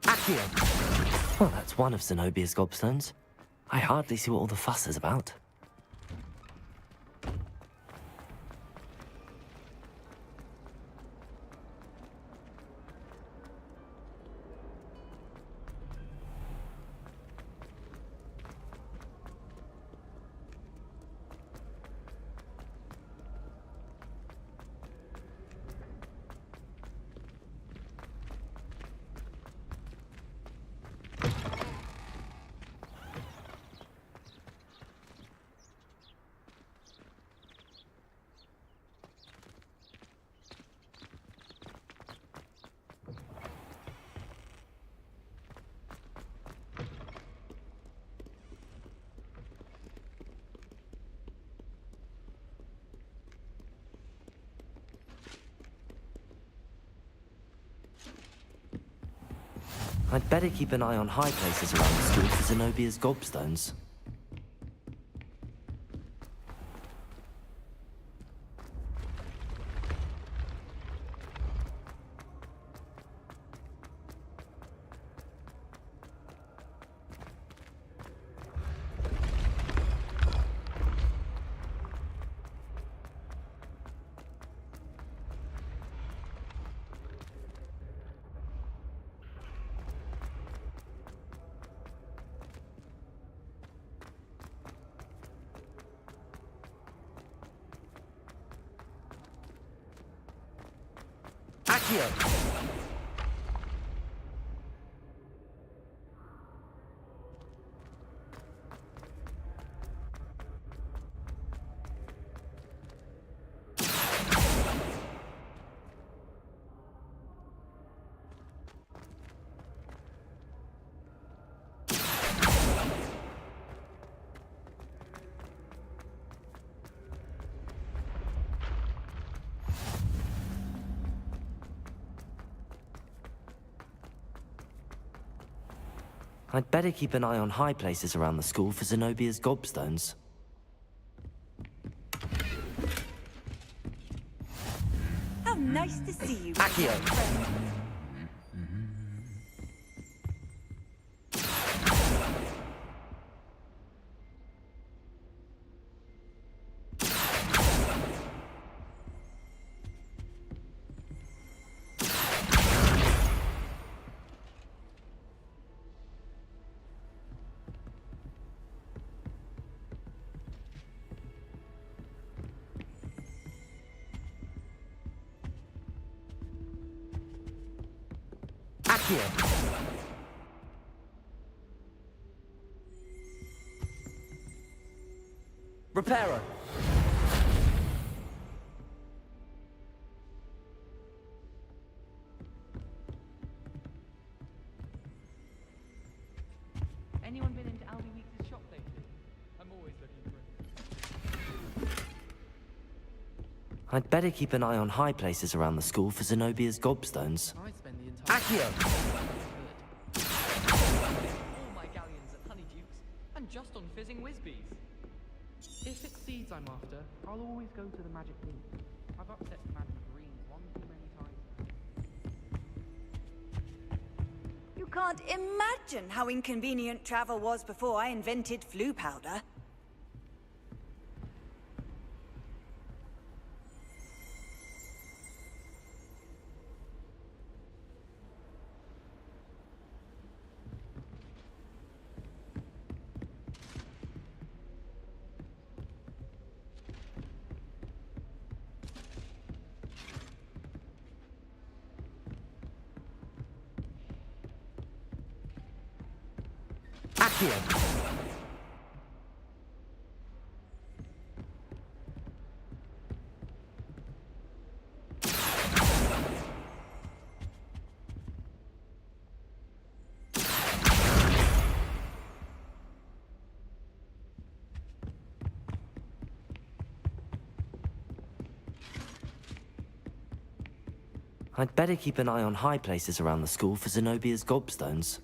Accio! Well, that's one of Zenobia's gobstones. I hardly see what all the fuss is about. I'd better keep an eye on high places around the school for Zenobia's gobstones. Accio! I'd better keep an eye on high places around the school for Zenobia's gobstones. How nice to see you. Accio! Reparo. Anyone been into Albie Weeks' shop lately? I'm always looking for it. I'd better keep an eye on high places around the school for Zenobia's gobstones. I spend the entire Accio! all my galleons at Honeydukes, and just on fizzing whizbees. If it's seeds I'm after, I'll always go to the Magic Leap. I've upset Madam Green one too many times. You can't imagine how inconvenient travel was before I invented flu powder. I'd better keep an eye on high places around the school for Zenobia's gobstones.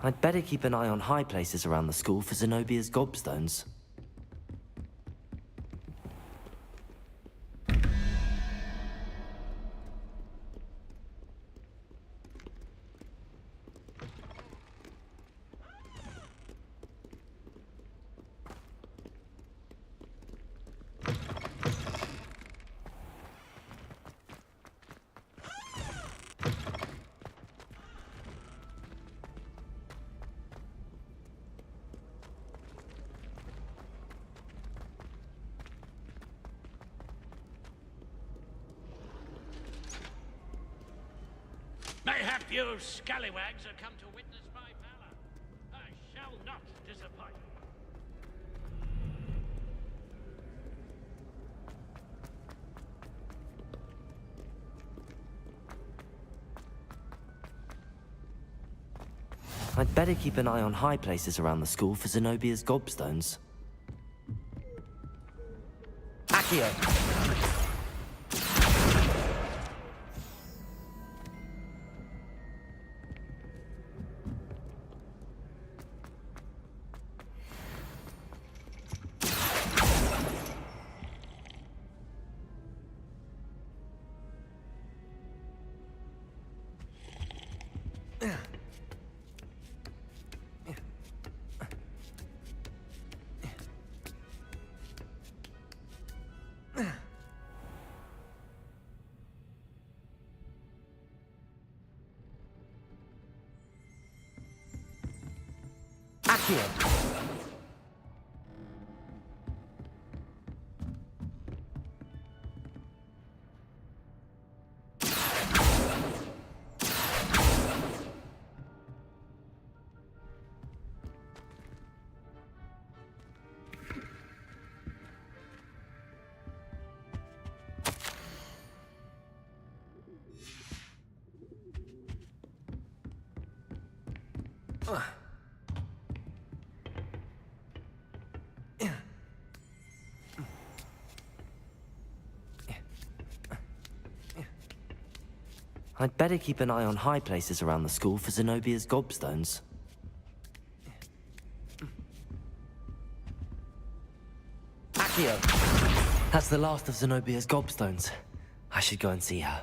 I'd better keep an eye on high places around the school for Zenobia's gobstones. You scallywags are come to witness my valor. I shall not disappoint. I'd better keep an eye on high places around the school for Zenobia's gobstones. Accio! I'd better keep an eye on high places around the school for Zenobia's gobstones. Accio! That's the last of Zenobia's gobstones. I should go and see her.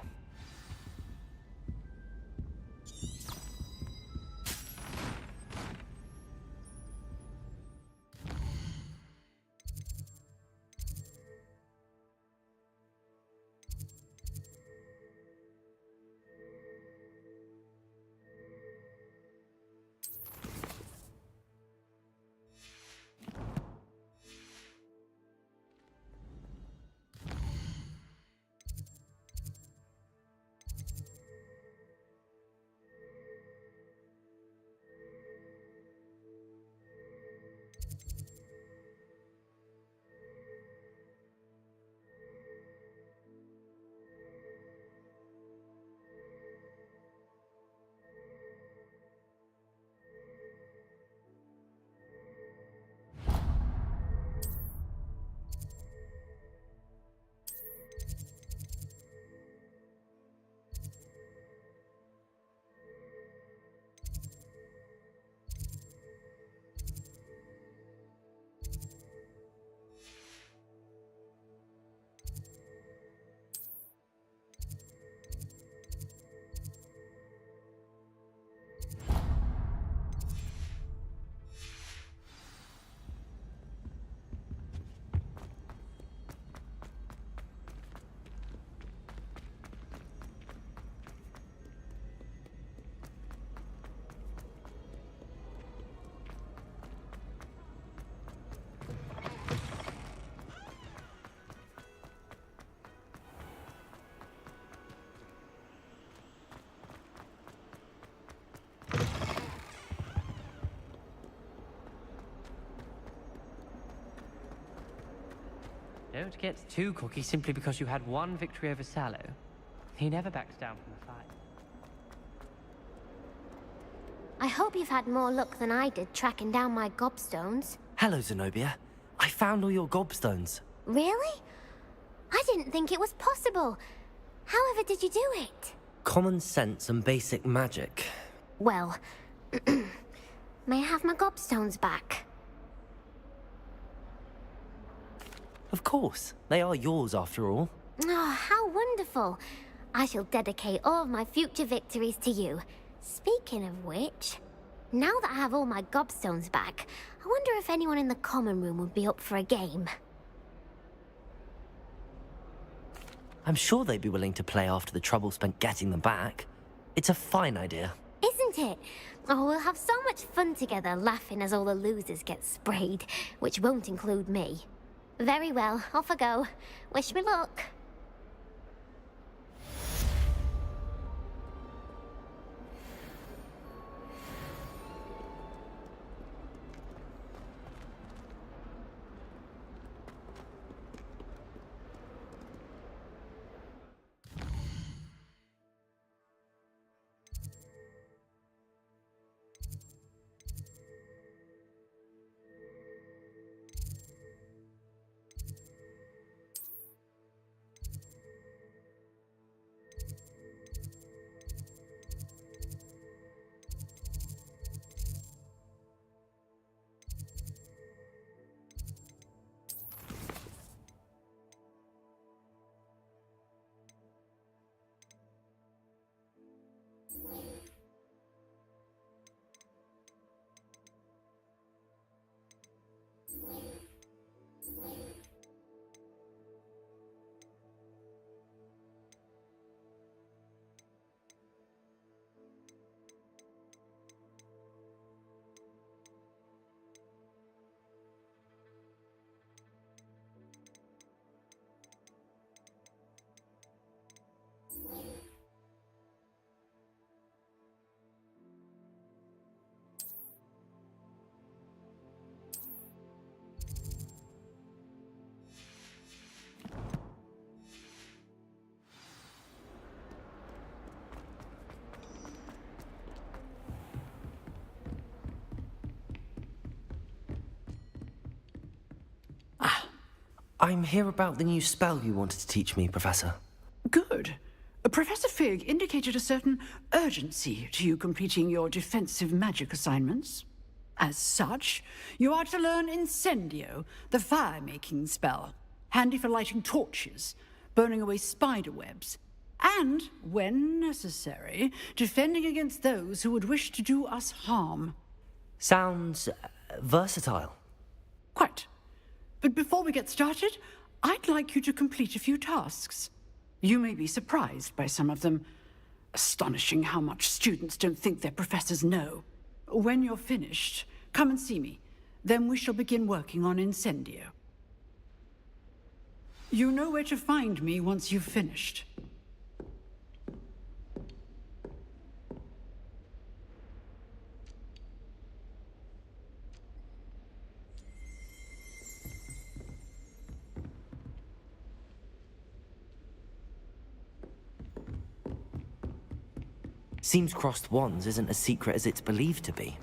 Don't get too cocky simply because you had one victory over Sallow. He never backs down from a fight. I hope you've had more luck than I did tracking down my gobstones. Hello, Zenobia. I found all your gobstones. Really? I didn't think it was possible. However did you do it? Common sense and basic magic. Well, may I have my gobstones back? Of course. They are yours after all. Oh, how wonderful. I shall dedicate all of my future victories to you. Speaking of which, now that I have all my gobstones back, I wonder if anyone in the common room would be up for a game. I'm sure they'd be willing to play after the trouble spent getting them back. It's a fine idea. Isn't it? Oh, we'll have so much fun together laughing as all the losers get sprayed, which won't include me. Very well, off I go. Wish me luck. I'm here about the new spell you wanted to teach me, Professor. Good. Professor Fig indicated a certain urgency to you completing your defensive magic assignments. As such, you are to learn Incendio, the fire-making spell, handy for lighting torches, burning away spider webs, and, when necessary, defending against those who would wish to do us harm. Sounds versatile. Quite. But before we get started, I'd like you to complete a few tasks. You may be surprised by some of them. Astonishing how much students don't think their professors know. When you're finished, come and see me. Then we shall begin working on Incendio. You know where to find me once you've finished. Seems crossed wands isn't as secret as it's believed to be.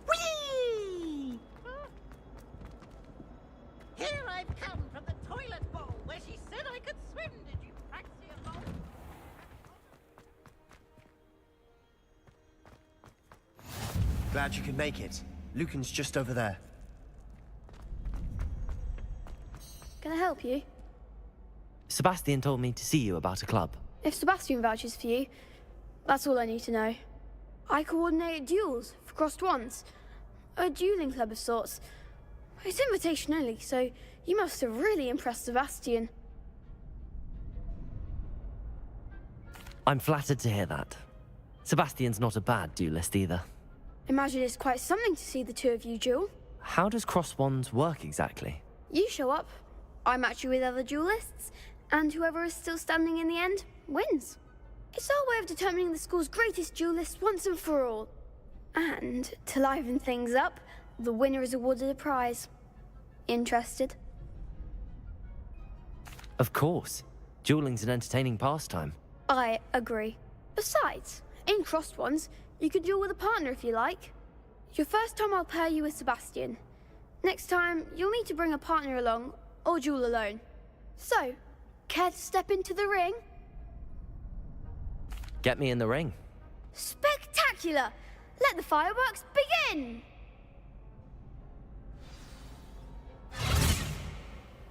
Whee! Here I've come from the toilet bowl where she said I could swim. Did you practice along? Glad you could make it. Lucan's just over there. Can I help you? Sebastian told me to see you about a club. If Sebastian vouches for you, that's all I need to know. I coordinate duels for crossed wands. A dueling club of sorts. It's invitation only, so you must have really impressed Sebastian. I'm flattered to hear that. Sebastian's not a bad duelist either. Imagine it's quite something to see the two of you duel. How does cross wands work exactly? You show up, I match you with other duelists, and whoever is still standing in the end wins. It's our way of determining the school's greatest duelist once and for all. And to liven things up, the winner is awarded a prize. Interested? Of course. Dueling's an entertaining pastime. I agree. Besides, in crossed ones, you can duel with a partner if you like. Your first time I'll pair you with Sebastian. Next time, you'll need to bring a partner along, or duel alone. So, care to step into the ring? Get me in the ring. Spectacular! Let the fireworks begin!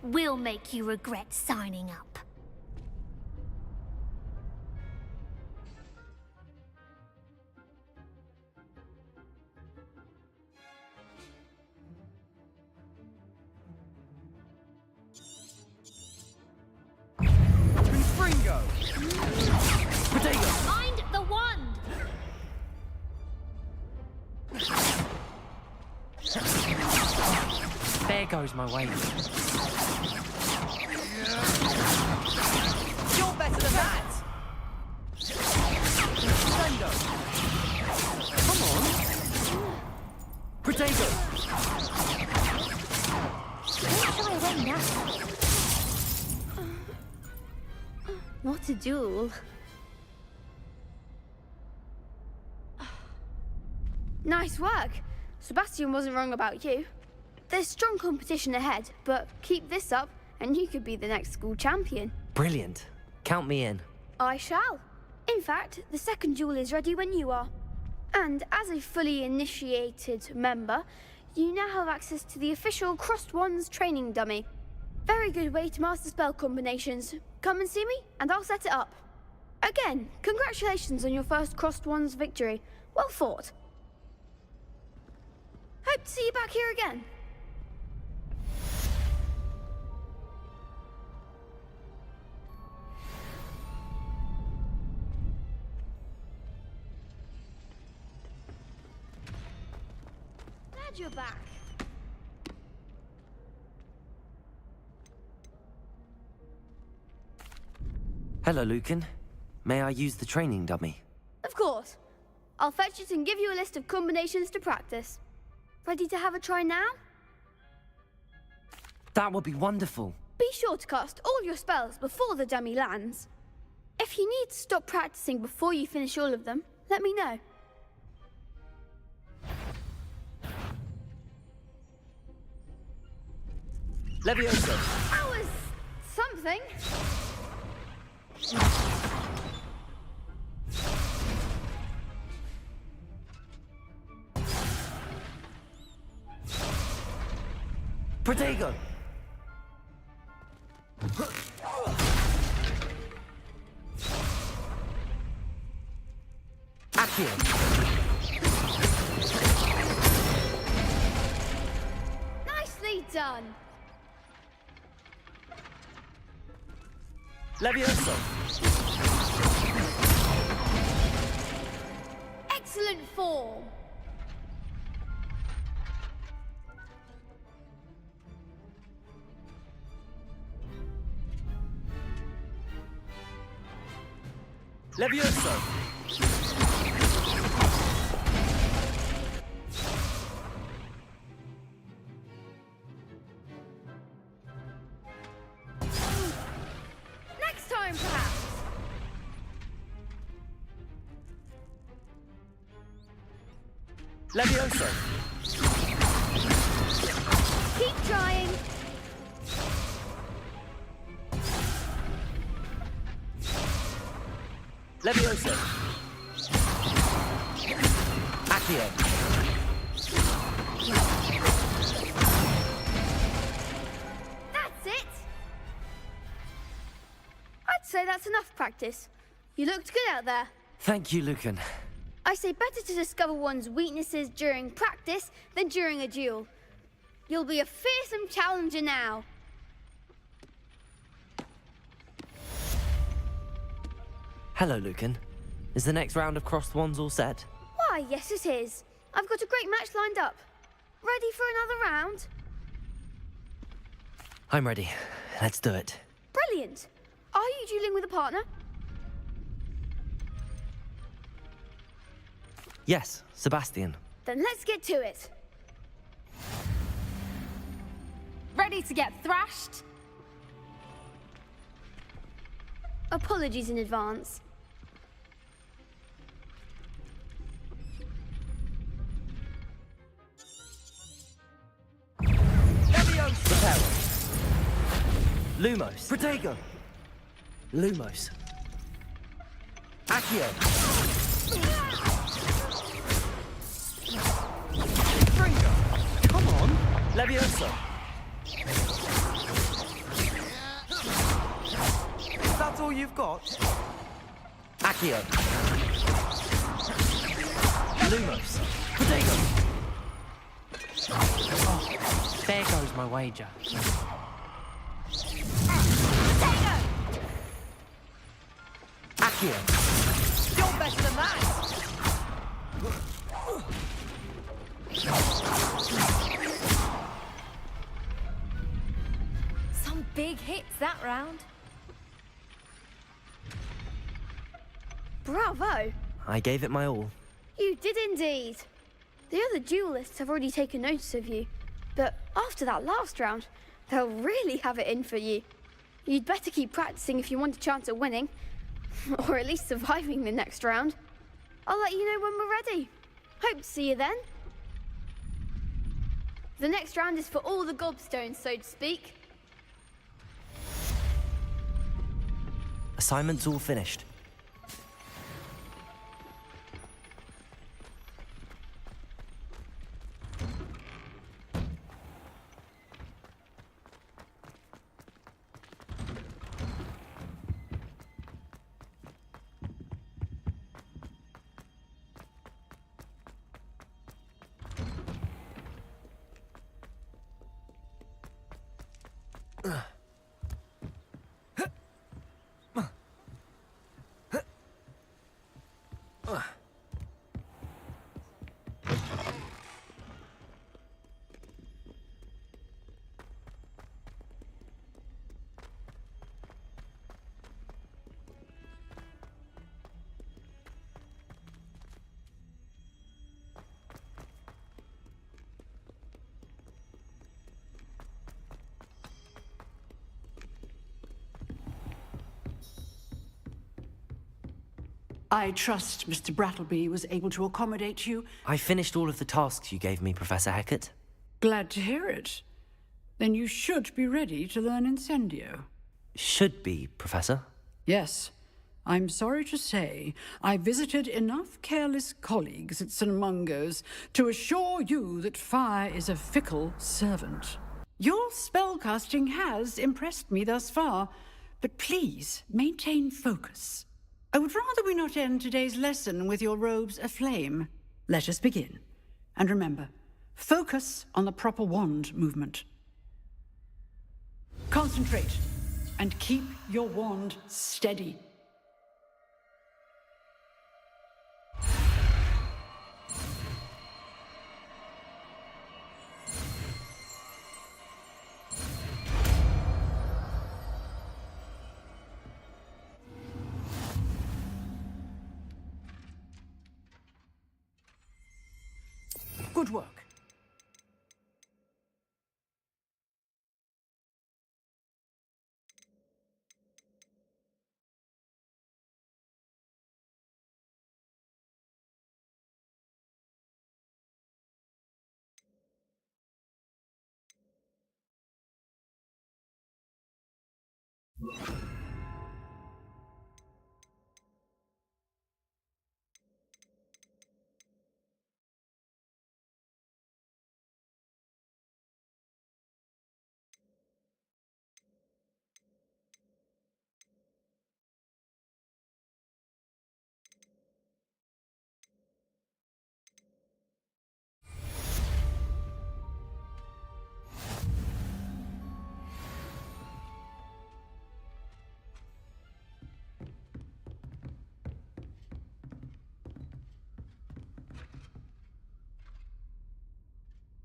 We'll make you regret signing up. Fringo! Potato! Mind the wand! There goes my way. You're better than that! Fringo! Come on! Potato! Where shall I run now? What a duel. Nice work. Sebastian wasn't wrong about you. There's strong competition ahead, but keep this up and you could be the next school champion. Brilliant. Count me in. I shall. In fact, the second duel is ready when you are. And as a fully initiated member, you now have access to the official Crossed Wands training dummy. Very good way to master spell combinations. Come and see me, and I'll set it up. Again, congratulations on your first Crossed Wands victory. Well fought. Hope to see you back here again. Glad you're back. Hello, Lucan. May I use the training dummy? Of course. I'll fetch it and give you a list of combinations to practice. Ready to have a try now? That would be wonderful. Be sure to cast all your spells before the dummy lands. If you need to stop practicing before you finish all of them, let me know. Levioso. That was something. Protego. Accio. Nicely done. Levioso. Excellent form. Levioso. Next time, perhaps. Levioso. Keep trying. Levioso. Accio. That's it. I'd say that's enough practice. You looked good out there. Thank you, Lucan. I say better to discover one's weaknesses during practice than during a duel. You'll be a fearsome challenger now. Hello, Lucan. Is the next round of crossed wands all set? Why, yes it is. I've got a great match lined up. Ready for another round? I'm ready. Let's do it. Brilliant. Are you dueling with a partner? Yes, Sebastian. Then let's get to it. Ready to get thrashed? Apologies in advance. Reparo. Lumos. Protego. Lumos. Accio. Fringo. Come on. Levioso. That's all you've got? Accio. Lumos. Protego. Oh, there goes my wager. Accio. You're better than that. Some big hits that round. Bravo. I gave it my all. You did indeed. The other duelists have already taken notice of you, but after that last round, they'll really have it in for you. You'd better keep practicing if you want a chance at winning, or at least surviving the next round. I'll let you know when we're ready. Hope to see you then. The next round is for all the gobstones, so to speak. Assignment's all finished. I trust Mr. Brattleby was able to accommodate you. I finished all of the tasks you gave me, Professor Hecat. Glad to hear it. Then you should be ready to learn Incendio. Should be, Professor. Yes. I'm sorry to say, I visited enough careless colleagues at St. Mungo's to assure you that fire is a fickle servant. Your spellcasting has impressed me thus far, but please maintain focus. I would rather we not end today's lesson with your robes aflame. Let us begin. And remember, focus on the proper wand movement. Concentrate, and keep your wand steady. Good work.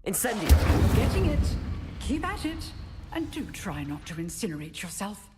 Incendio! Getting it. Keep at it. And do try not to incinerate yourself.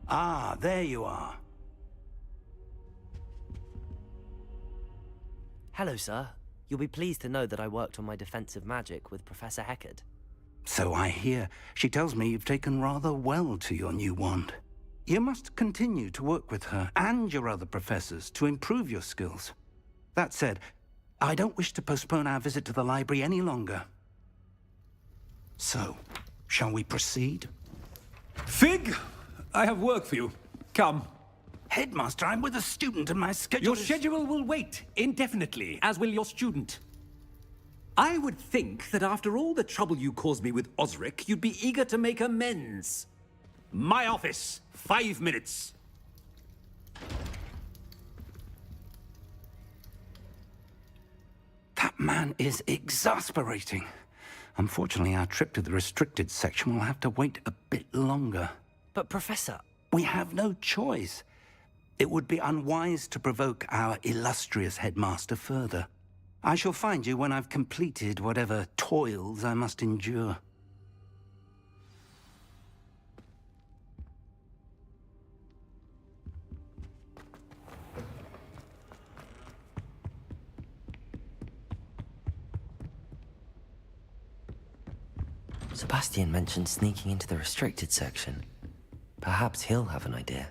Ah, there you are. Hello, sir. You'll be pleased to know that I worked on my defensive magic with Professor Hecat. So I hear. She tells me you've taken rather well to your new wand. You must continue to work with her and your other professors to improve your skills. That said, I don't wish to postpone our visit to the library any longer. So, shall we proceed? Fig! I have work for you. Come. Headmaster, I'm with a student and my schedule Your schedule will wait indefinitely, as will your student. I would think that after all the trouble you caused me with Osric, you'd be eager to make amends. My office, 5 minutes. That man is exasperating. Unfortunately, our trip to the restricted section will have to wait a bit longer. But, Professor... We have no choice. It would be unwise to provoke our illustrious headmaster further. I shall find you when I've completed whatever toils I must endure. Sebastian mentioned sneaking into the restricted section. Perhaps he'll have an idea.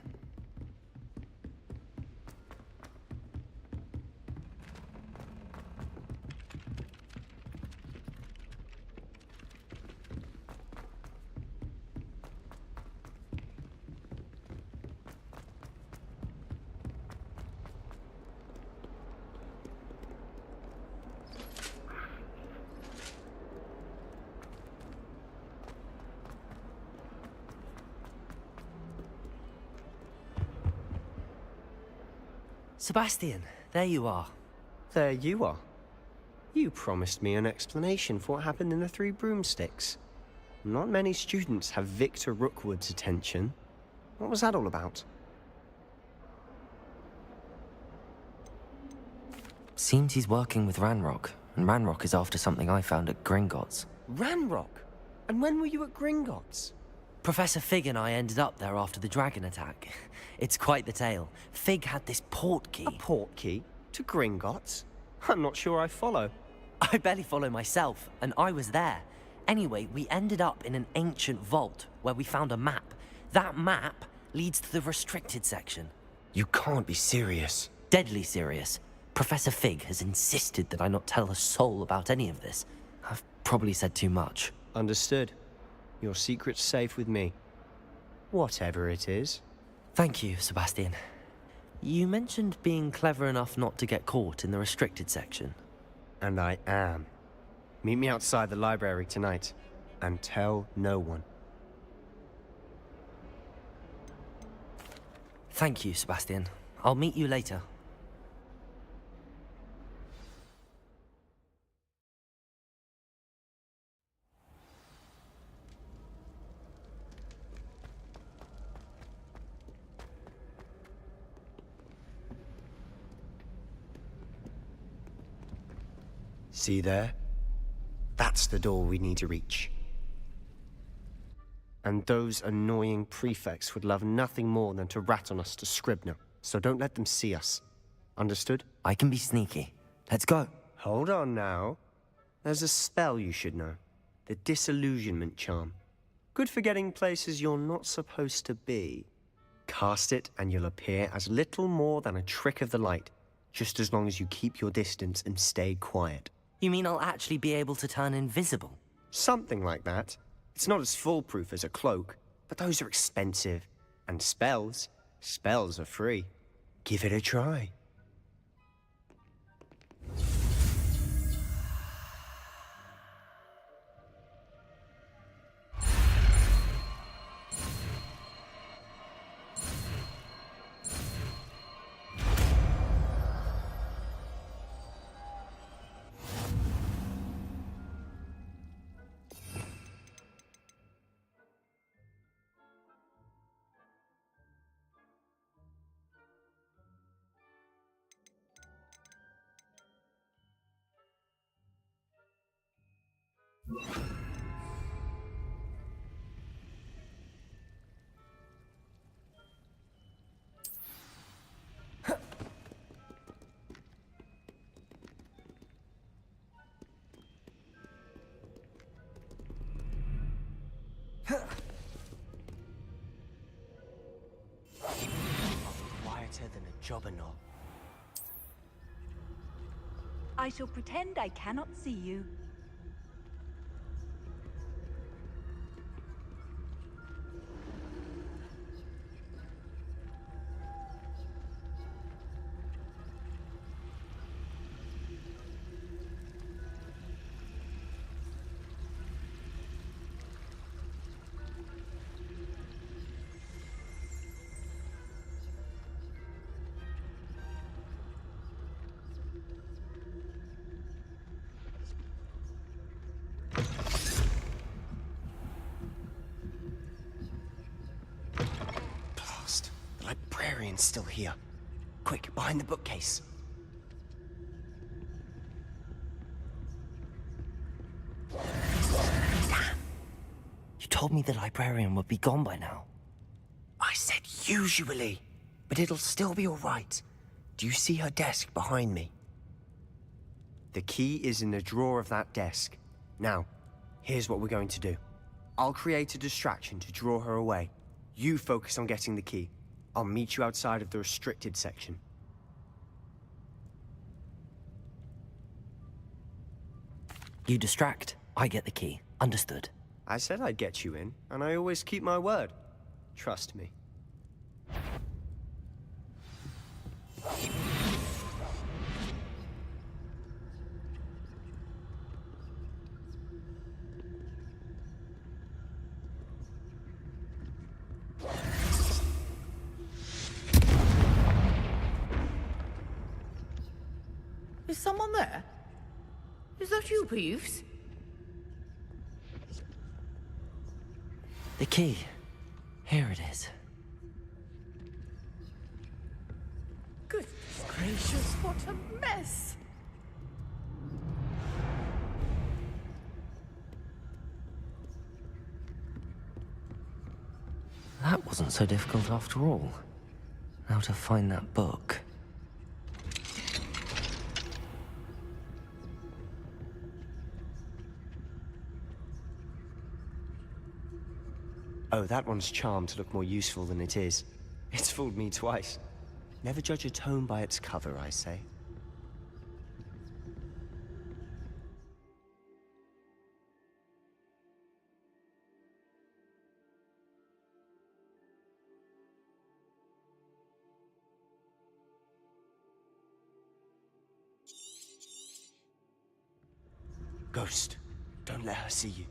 Sebastian, there you are. There you are. You promised me an explanation for what happened in the Three Broomsticks. Not many students have Victor Rookwood's attention. What was that all about? Seems he's working with Ranrock, and Ranrock is after something I found at Gringotts. Ranrock? And when were you at Gringotts? Professor Fig and I ended up there after the dragon attack. It's quite the tale. Fig had this port key. A port key? To Gringotts? I'm not sure I follow. I barely follow myself, and I was there. Anyway, we ended up in an ancient vault where we found a map. That map leads to the restricted section. You can't be serious. Deadly serious. Professor Fig has insisted that I not tell a soul about any of this. I've probably said too much. Understood. Your secret's safe with me. Whatever it is. Thank you, Sebastian. You mentioned being clever enough not to get caught in the restricted section. And I am. Meet me outside the library tonight, and tell no one. Thank you, Sebastian. I'll meet you later. See there? That's the door we need to reach. And those annoying prefects would love nothing more than to rat on us to Scribner, so don't let them see us. Understood? I can be sneaky. Let's go. Hold on now. There's a spell you should know. The Disillusionment Charm. Good for getting places you're not supposed to be. Cast it and you'll appear as little more than a trick of the light, just as long as you keep your distance and stay quiet. You mean I'll actually be able to turn invisible? Something like that. It's not as foolproof as a cloak, but those are expensive. And spells are free. Give it a try. Quieter than a jobberknoll. I shall pretend I cannot see you. The librarian's still here. Quick, behind the bookcase. Damn! You told me the librarian would be gone by now. I said usually, but it'll still be all right. Do you see her desk behind me? The key is in the drawer of that desk. Now, here's what we're going to do. I'll create a distraction to draw her away. You focus on getting the key. I'll meet you outside of the restricted section. You distract, I get the key. Understood. I said I'd get you in, and I always keep my word. Trust me. someone there? Is that you, Peeves? The key. Here it is. Goodness gracious, what a mess! That wasn't so difficult after all. Now to find that book. Oh, that one's charmed to look more useful than it is. It's fooled me twice. Never judge a tome by its cover, I say. Ghost, don't let her see you.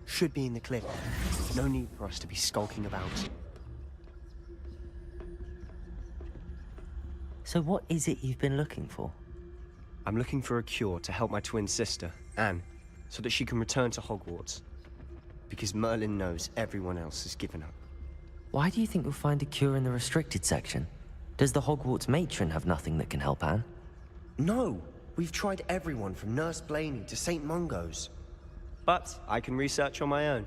Should be in the clip. No need for us to be skulking about. So what is it you've been looking for? I'm looking for a cure to help my twin sister, Anne, so that she can return to Hogwarts. Because Merlin knows everyone else has given up. Why do you think you'll find a cure in the restricted section? Does the Hogwarts matron have nothing that can help Anne? No! We've tried everyone from Nurse Blaney to St. Mungo's. But I can research on my own.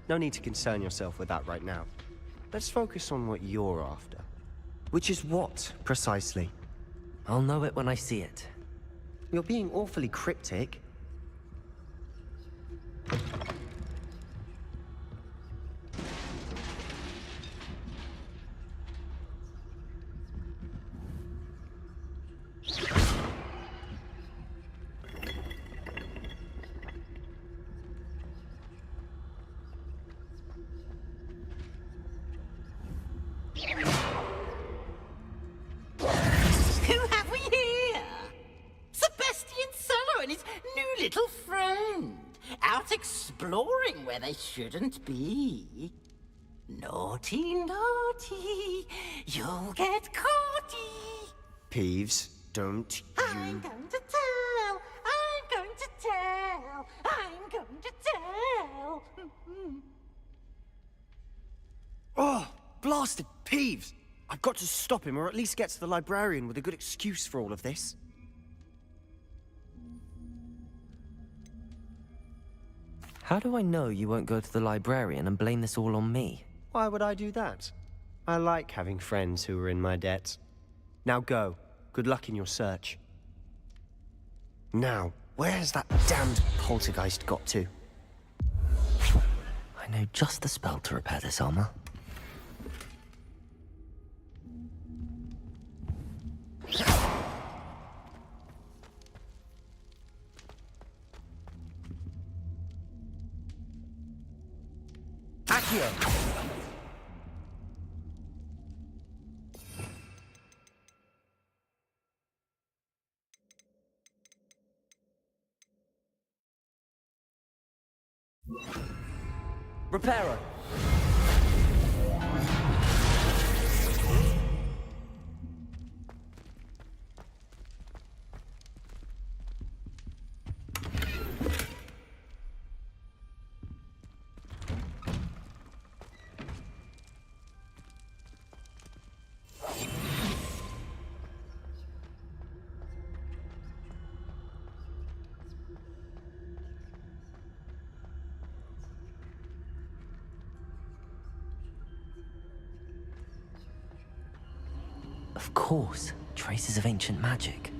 No need to concern yourself with that right now. Let's focus on what you're after. Which is what, precisely? I'll know it when I see it. You're being awfully cryptic. Who have we here? Sebastian Sallow and his new little friend. Out exploring where they shouldn't be. Naughty, naughty. You'll get caughty. Peeves, don't I'm going to tell. I'm going to tell. I'm going to tell. Oh, blasted Peeves! I've got to stop him, or at least get to the librarian with a good excuse for all of this. How do I know you won't go to the librarian and blame this all on me? Why would I do that? I like having friends who are in my debt. Now go. Good luck in your search. Now, where's that damned poltergeist got to? I know just the spell to repair this armor. Accio! Reparo! Of course, traces of ancient magic.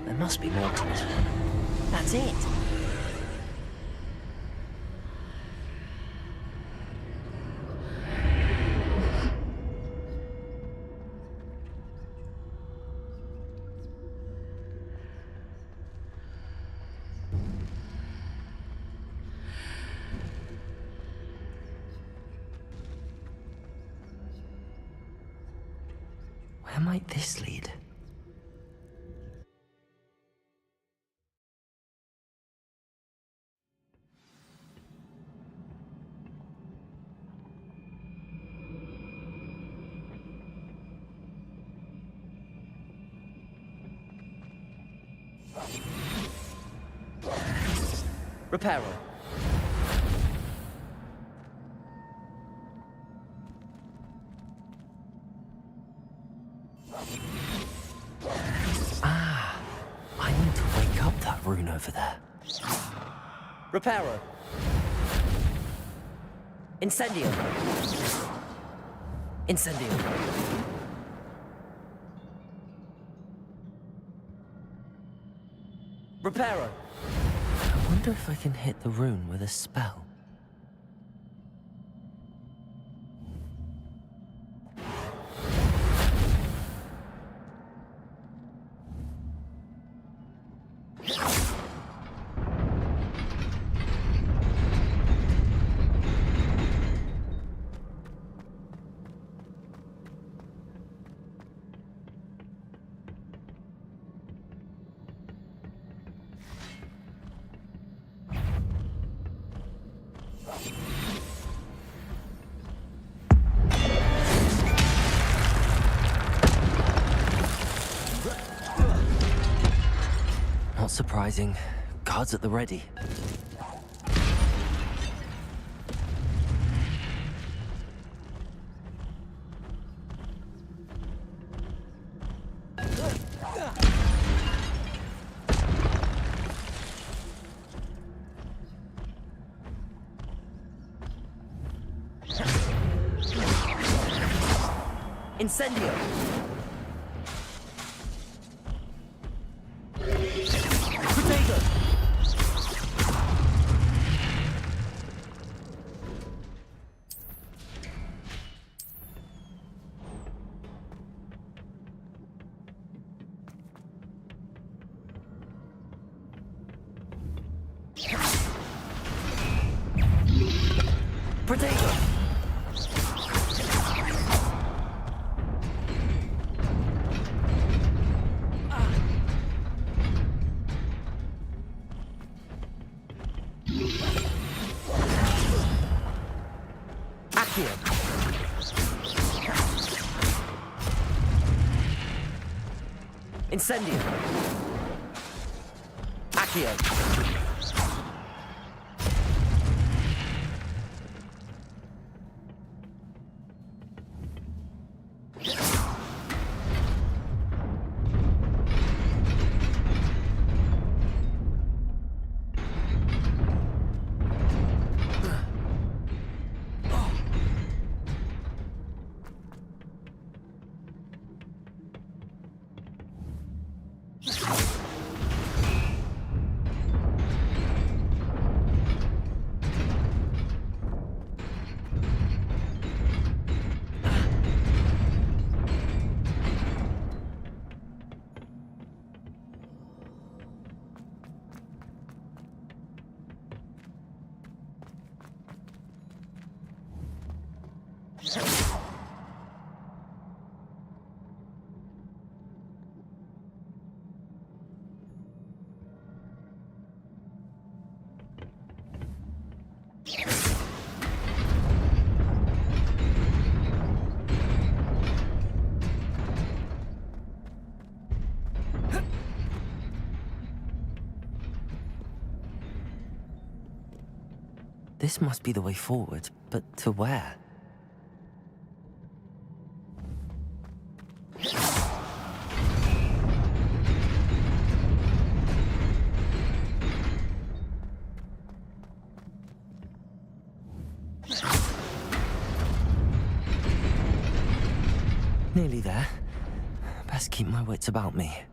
There must be more to it. That's it! Where might this lead? Reparo. I need to wake up that rune over there. Reparo. Incendio. Incendio. Reparo. I wonder if I can hit the rune with a spell. Not surprising. Guards at the ready. Incendio! Potato! Potato! Incendio! Accio! This must be the way forward, but to where? Nearly there. Best keep my wits about me.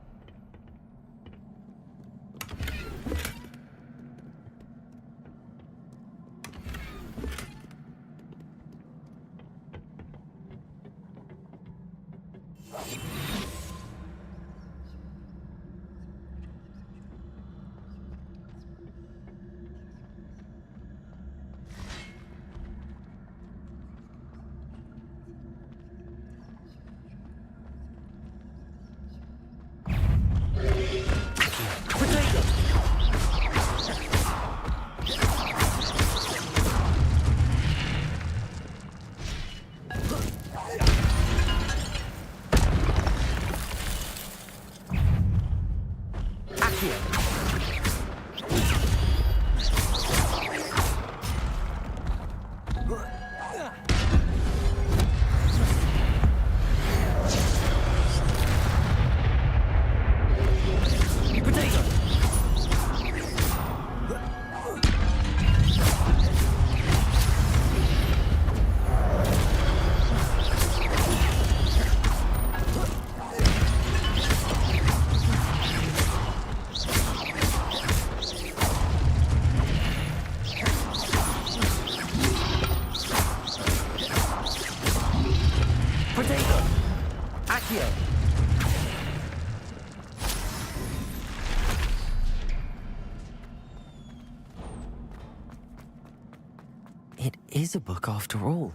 It is a book after all.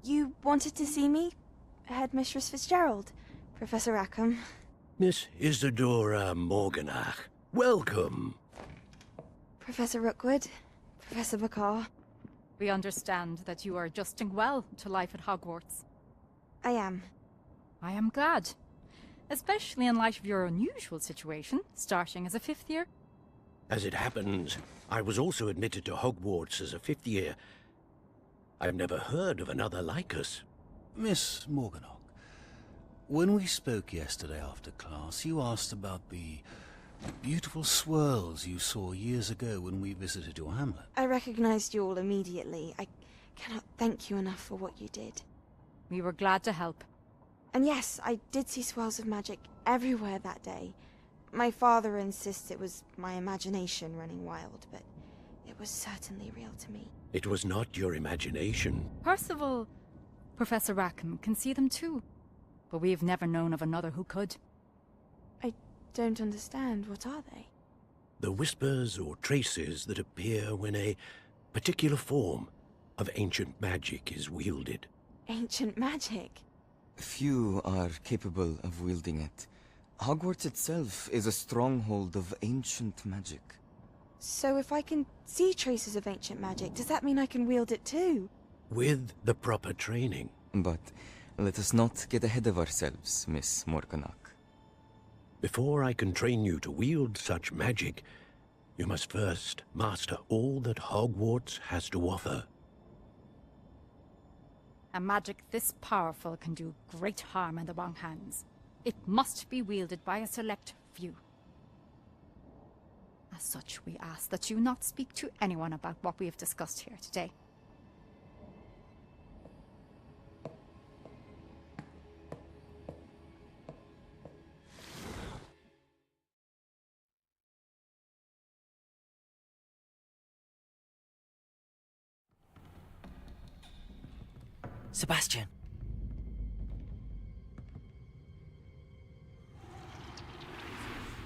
You wanted to see me? Headmistress Fitzgerald, Professor Rackham. Miss Isadora Morganach, welcome. Professor Rookwood, Professor Bakar. We understand that you are adjusting well to life at Hogwarts. I am. I am glad. Especially in light of your unusual situation, starting as a 5th year. As it happens, I was also admitted to Hogwarts as a 5th year. I've never heard of another like us. Miss Morganach, when we spoke yesterday after class, you asked about the beautiful swirls you saw years ago when we visited your hamlet. I recognized you all immediately. I cannot thank you enough for what you did. We were glad to help. And yes, I did see swirls of magic everywhere that day. My father insists it was my imagination running wild, but it it was certainly real to me. It was not your imagination. Percival, Professor Rackham can see them too. But we've never known of another who could. I don't understand. What are they? The whispers or traces that appear when a particular form of ancient magic is wielded. Ancient magic? Few are capable of wielding it. Hogwarts itself is a stronghold of ancient magic. So if I can see traces of ancient magic, does that mean I can wield it too? With the proper training. But let us not get ahead of ourselves, Miss Morganach. Before I can train you to wield such magic, you must first master all that Hogwarts has to offer. A magic this powerful can do great harm in the wrong hands. It must be wielded by a select few. As such, we ask that you not speak to anyone about what we have discussed here today. Sebastian!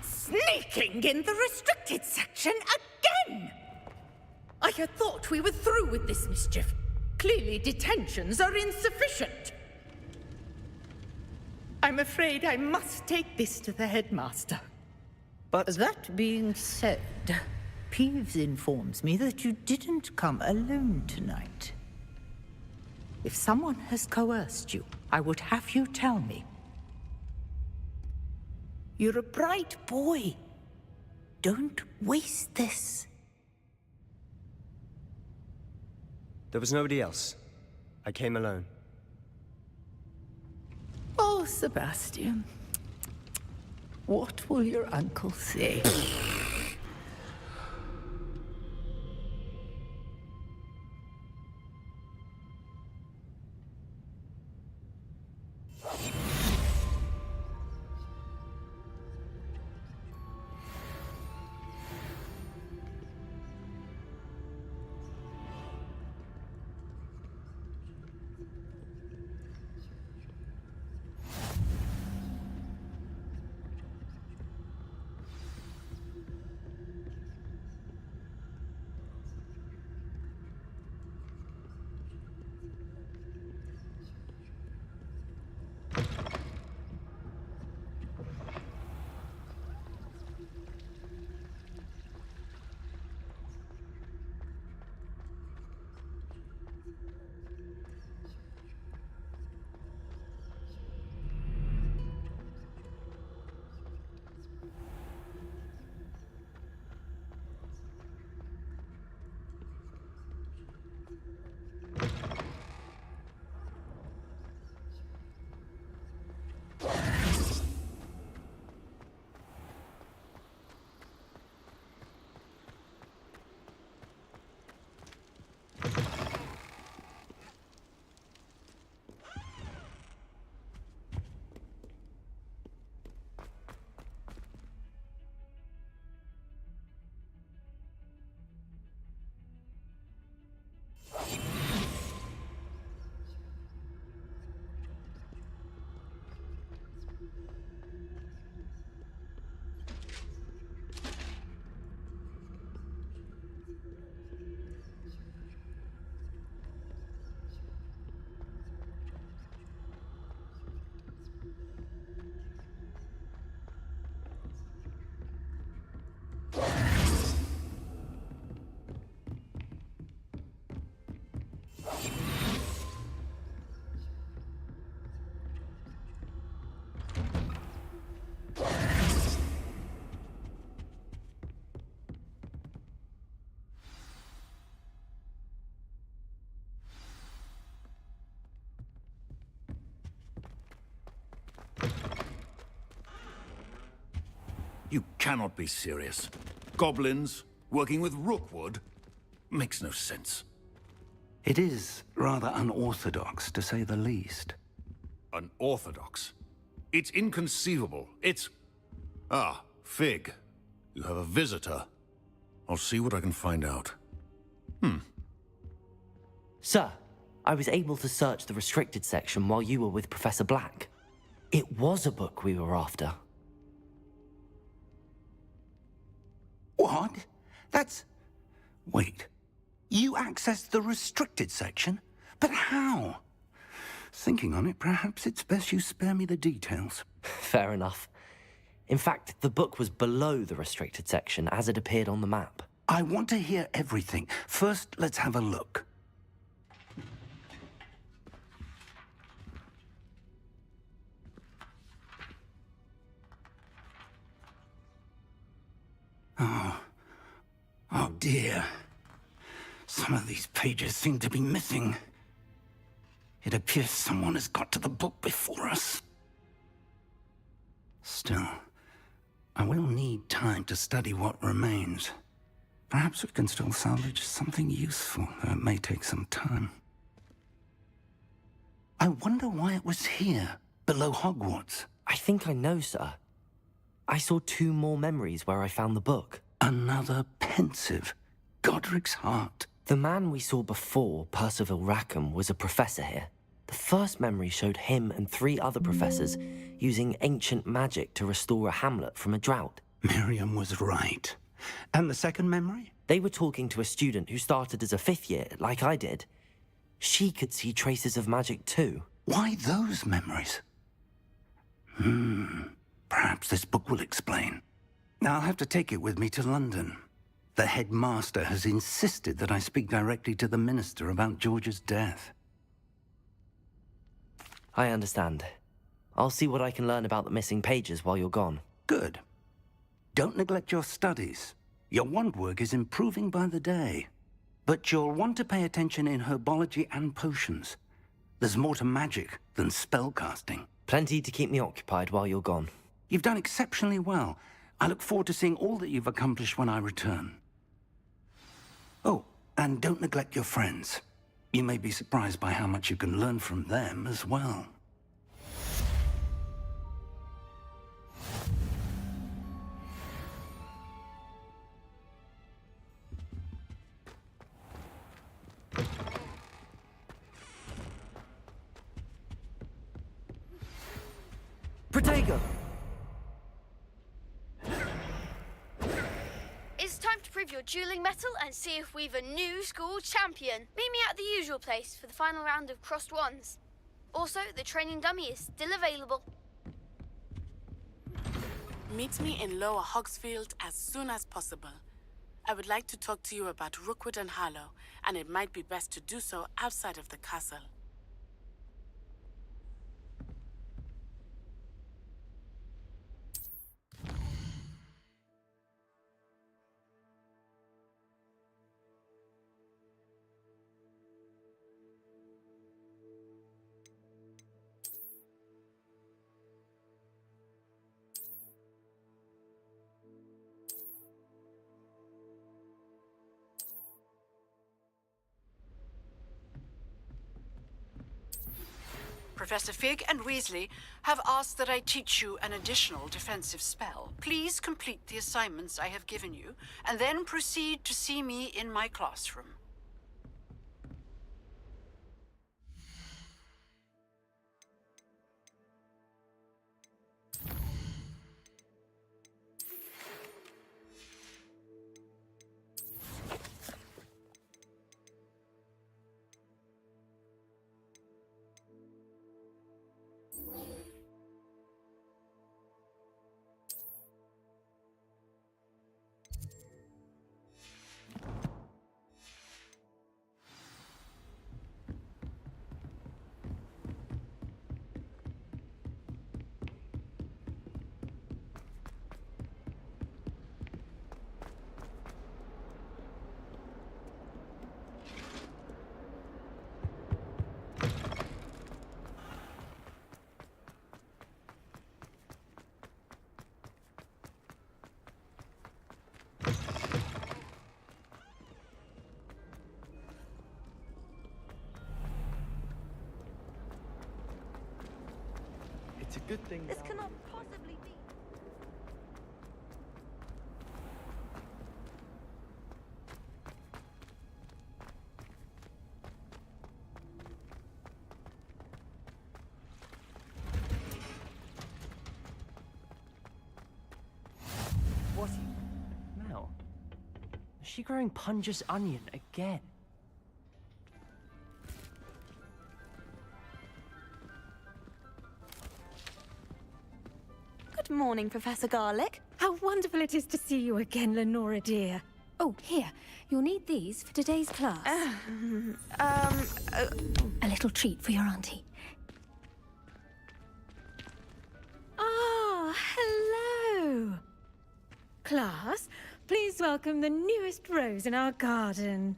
Sneaking in the restricted section again! I had thought we were through with this mischief. Clearly detentions are insufficient. I'm afraid I must take this to the headmaster. But that being said, Peeves informs me that you didn't come alone tonight. If someone has coerced you, I would have you tell me. You're a bright boy. Don't waste this. There was nobody else. I came alone. Oh, Sebastian. What will your uncle say? You cannot be serious. Goblins working with Rookwood makes no sense. It is rather unorthodox, to say the least. Unorthodox? It's inconceivable. It's... Ah, Fig. You have a visitor. I'll see what I can find out. Sir, I was able to search the restricted section while you were with Professor Black. It was a book we were after. What? That's... Wait. You accessed the restricted section? But how? Thinking on it, perhaps it's best you spare me the details. Fair enough. In fact, the book was below the restricted section as it appeared on the map. I want to hear everything. First, let's have a look. Oh dear. Some of these pages seem to be missing. It appears someone has got to the book before us. Still, I will need time to study what remains. Perhaps we can still salvage something useful, though it may take some time. I wonder why it was here, below Hogwarts. I think I know, sir. I saw 2 more memories where I found the book. Another pensive. Godric's heart. The man we saw before, Percival Rackham, was a professor here. The first memory showed him and 3 other professors using ancient magic to restore a hamlet from a drought. Miriam was right. And the second memory? They were talking to a student who started as a 5th year, like I did. She could see traces of magic too. Why those memories? Perhaps this book will explain. I'll have to take it with me to London. The headmaster has insisted that I speak directly to the minister about George's death. I understand. I'll see what I can learn about the missing pages while you're gone. Good. Don't neglect your studies. Your wand work is improving by the day. But you'll want to pay attention in herbology and potions. There's more to magic than spellcasting. Plenty to keep me occupied while you're gone. You've done exceptionally well. I look forward to seeing all that you've accomplished when I return. Oh, and don't neglect your friends. You may be surprised by how much you can learn from them as well. Protego! It's time to prove your dueling mettle and see if we've a new school champion. Meet me at the usual place for the final round of crossed wands. Also, the training dummy is still available. Meet me in Lower Hogsfield as soon as possible. I would like to talk to you about Rookwood and Harlow, and it might be best to do so outside of the castle. Professor Fig and Weasley have asked that I teach you an additional defensive spell. Please complete the assignments I have given you, and then proceed to see me in my classroom. It's a good thing. This cannot possibly be. she growing Punja's onion again? Good morning, Professor Garlic. How wonderful it is to see you again, Lenora dear. Oh, here. You'll need these for today's class. A little treat for your auntie. Ah, hello. Class, please welcome the newest rose in our garden.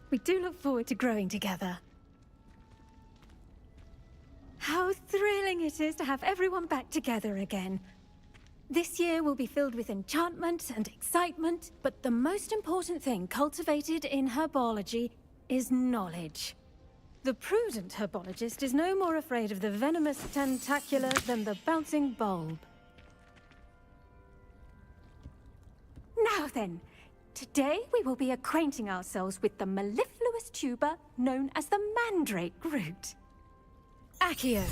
We do look forward to growing together. How thrilling it is to have everyone back together again. This year will be filled with enchantment and excitement, but the most important thing cultivated in herbology is knowledge. The prudent herbologist is no more afraid of the venomous tentacula than the bouncing bulb. Now then, today we will be acquainting ourselves with the mellifluous tuber known as the mandrake root. Accio.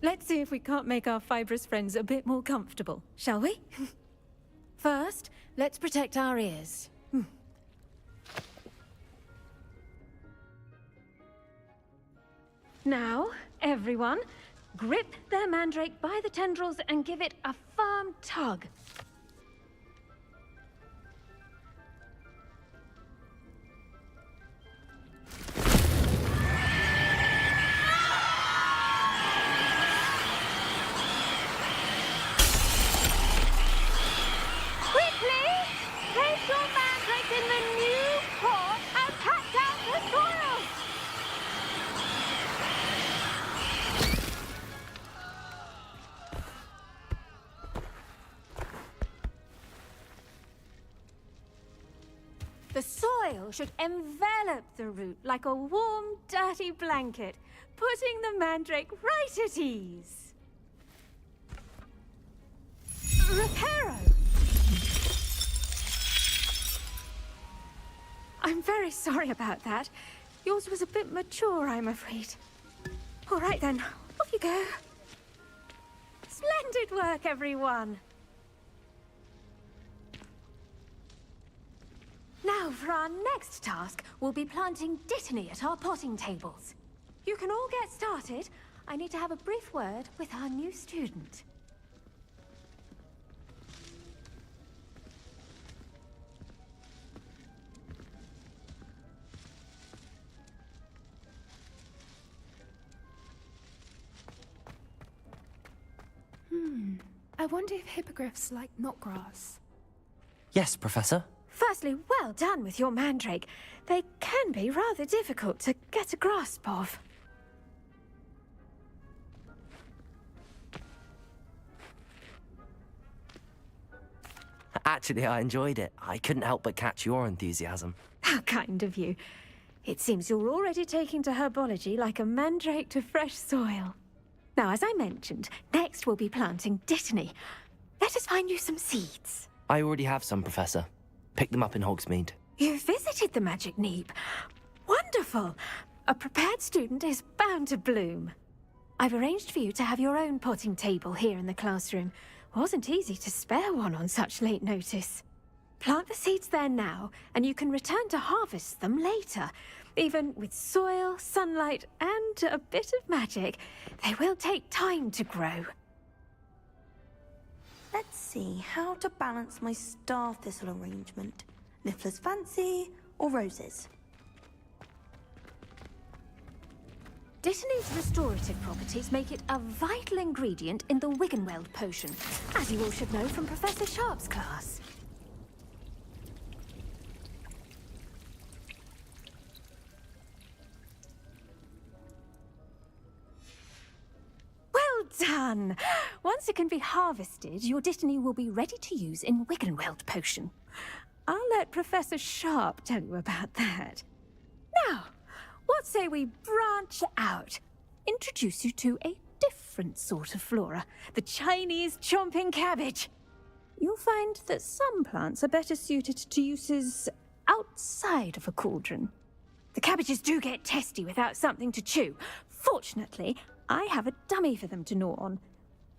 Let's see if we can't make our fibrous friends a bit more comfortable, shall we? First, let's protect our ears. Now, everyone, grip their mandrake by the tendrils and give it a firm tug. The soil should envelop the root like a warm, dirty blanket, putting the mandrake right at ease. Reparo! I'm very sorry about that. Yours was a bit mature, I'm afraid. All right then, off you go. Splendid work, everyone! Now, for our next task, we'll be planting Dittany at our potting tables. You can all get started. I need to have a brief word with our new student. I wonder if hippogriffs like knotgrass. Yes, Professor. Firstly, well done with your mandrake. They can be rather difficult to get a grasp of. Actually, I enjoyed it. I couldn't help but catch your enthusiasm. How kind of you. It seems you're already taking to herbology like a mandrake to fresh soil. Now, as I mentioned, next we'll be planting Dittany. Let us find you some seeds. I already have some, Professor. Picked them up in Hogsmeade. You visited the Magic Neep. Wonderful! A prepared student is bound to bloom. I've arranged for you to have your own potting table here in the classroom. Wasn't easy to spare one on such late notice. Plant the seeds there now, and you can return to harvest them later. Even with soil, sunlight, and a bit of magic, they will take time to grow. Let's see how to balance my star thistle arrangement. Niffler's Fancy or roses? Dittany's restorative properties make it a vital ingredient in the Wiggenweld potion, as you all should know from Professor Sharp's class. Well done! Once it can be harvested, your Dittany will be ready to use in Wiggenweld potion. I'll let Professor Sharp tell you about that. Now, what say we branch out? Introduce you to a different sort of flora, the Chinese chomping cabbage. You'll find that some plants are better suited to uses outside of a cauldron. The cabbages do get testy without something to chew. Fortunately, I have a dummy for them to gnaw on.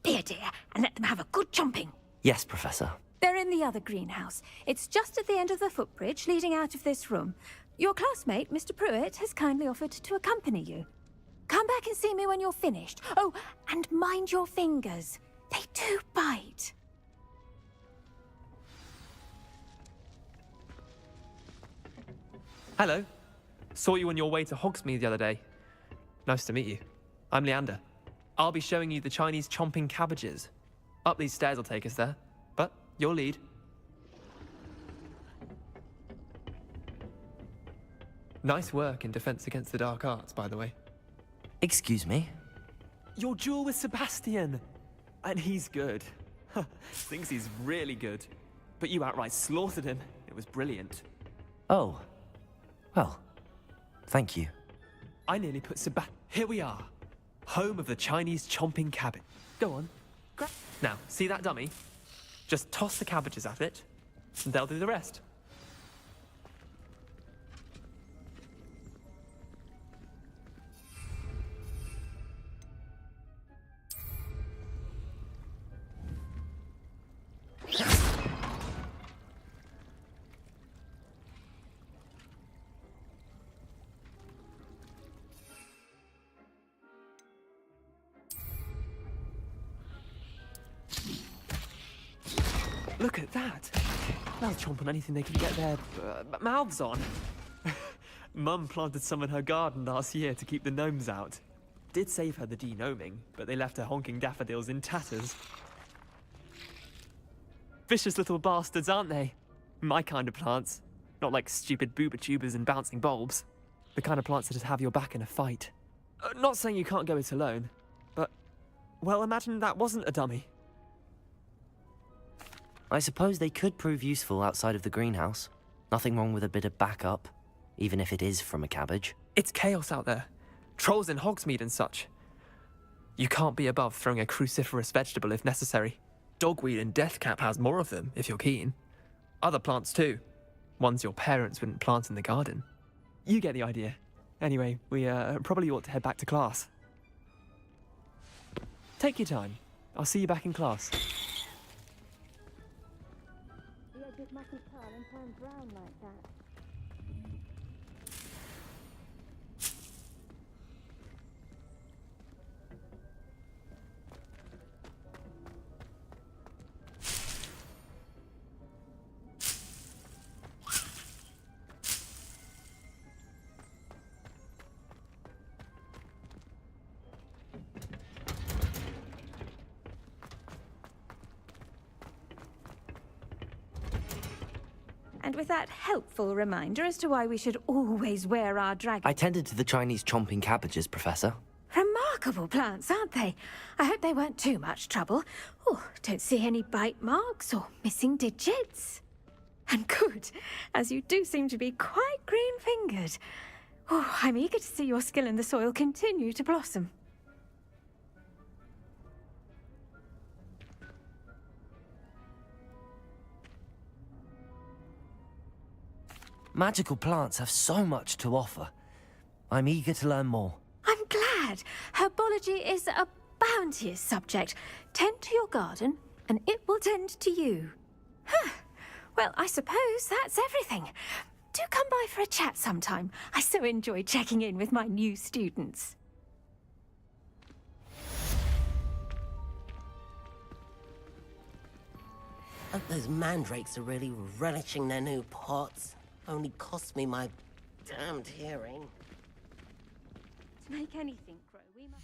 Here, dear, and let them have a good chomping. Yes, Professor. They're in the other greenhouse. It's just at the end of the footbridge leading out of this room. Your classmate, Mr. Pruitt, has kindly offered to accompany you. Come back and see me when you're finished. Oh, and mind your fingers. They do bite. Hello. Saw you on your way to Hogsmeade the other day. Nice to meet you. I'm Leander. I'll be showing you the Chinese chomping cabbages. Up these stairs will take us there, but your lead. Nice work in Defense Against the Dark Arts, by the way. Excuse me? Your duel with Sebastian! And he's good. Thinks he's really good. But you outright slaughtered him. It was brilliant. Oh. Well, thank you. I nearly put Here we are. Home of the Chinese chomping cabbage. Go on. Now, see that dummy? Just toss the cabbages at it, and they'll do the rest. Look at that! They'll chomp on anything they can get their mouths on. Mum planted some in her garden last year to keep the gnomes out. Did save her the de-gnoming, but they left her honking daffodils in tatters. Vicious little bastards, aren't they? My kind of plants. Not like stupid booba tubers and bouncing bulbs. The kind of plants that just have your back in a fight. Not saying you can't go it alone, but... well, imagine that wasn't a dummy. I suppose they could prove useful outside of the greenhouse. Nothing wrong with a bit of backup, even if it is from a cabbage. It's chaos out there. Trolls in Hogsmeade and such. You can't be above throwing a cruciferous vegetable if necessary. Dogweed and deathcap has more of them, if you're keen. Other plants too. Ones your parents wouldn't plant in the garden. You get the idea. Anyway, we probably ought to head back to class. Take your time. I'll see you back in class. The edges mustn't turn and turn brown like that. And with that helpful reminder as to why we should always wear our dragon... I tended to the Chinese chomping cabbages, Professor. Remarkable plants, aren't they? I hope they weren't too much trouble. Oh, don't see any bite marks or missing digits. And good, as you do seem to be quite green-fingered. Oh, I'm eager to see your skill in the soil continue to blossom. Magical plants have so much to offer. I'm eager to learn more. I'm glad. Herbology is a bounteous subject. Tend to your garden, and it will tend to you. Huh. Well, I suppose that's everything. Do come by for a chat sometime. I so enjoy checking in with my new students. Those mandrakes are really relishing their new pots. Only cost me my damned hearing. To make anything grow, we must...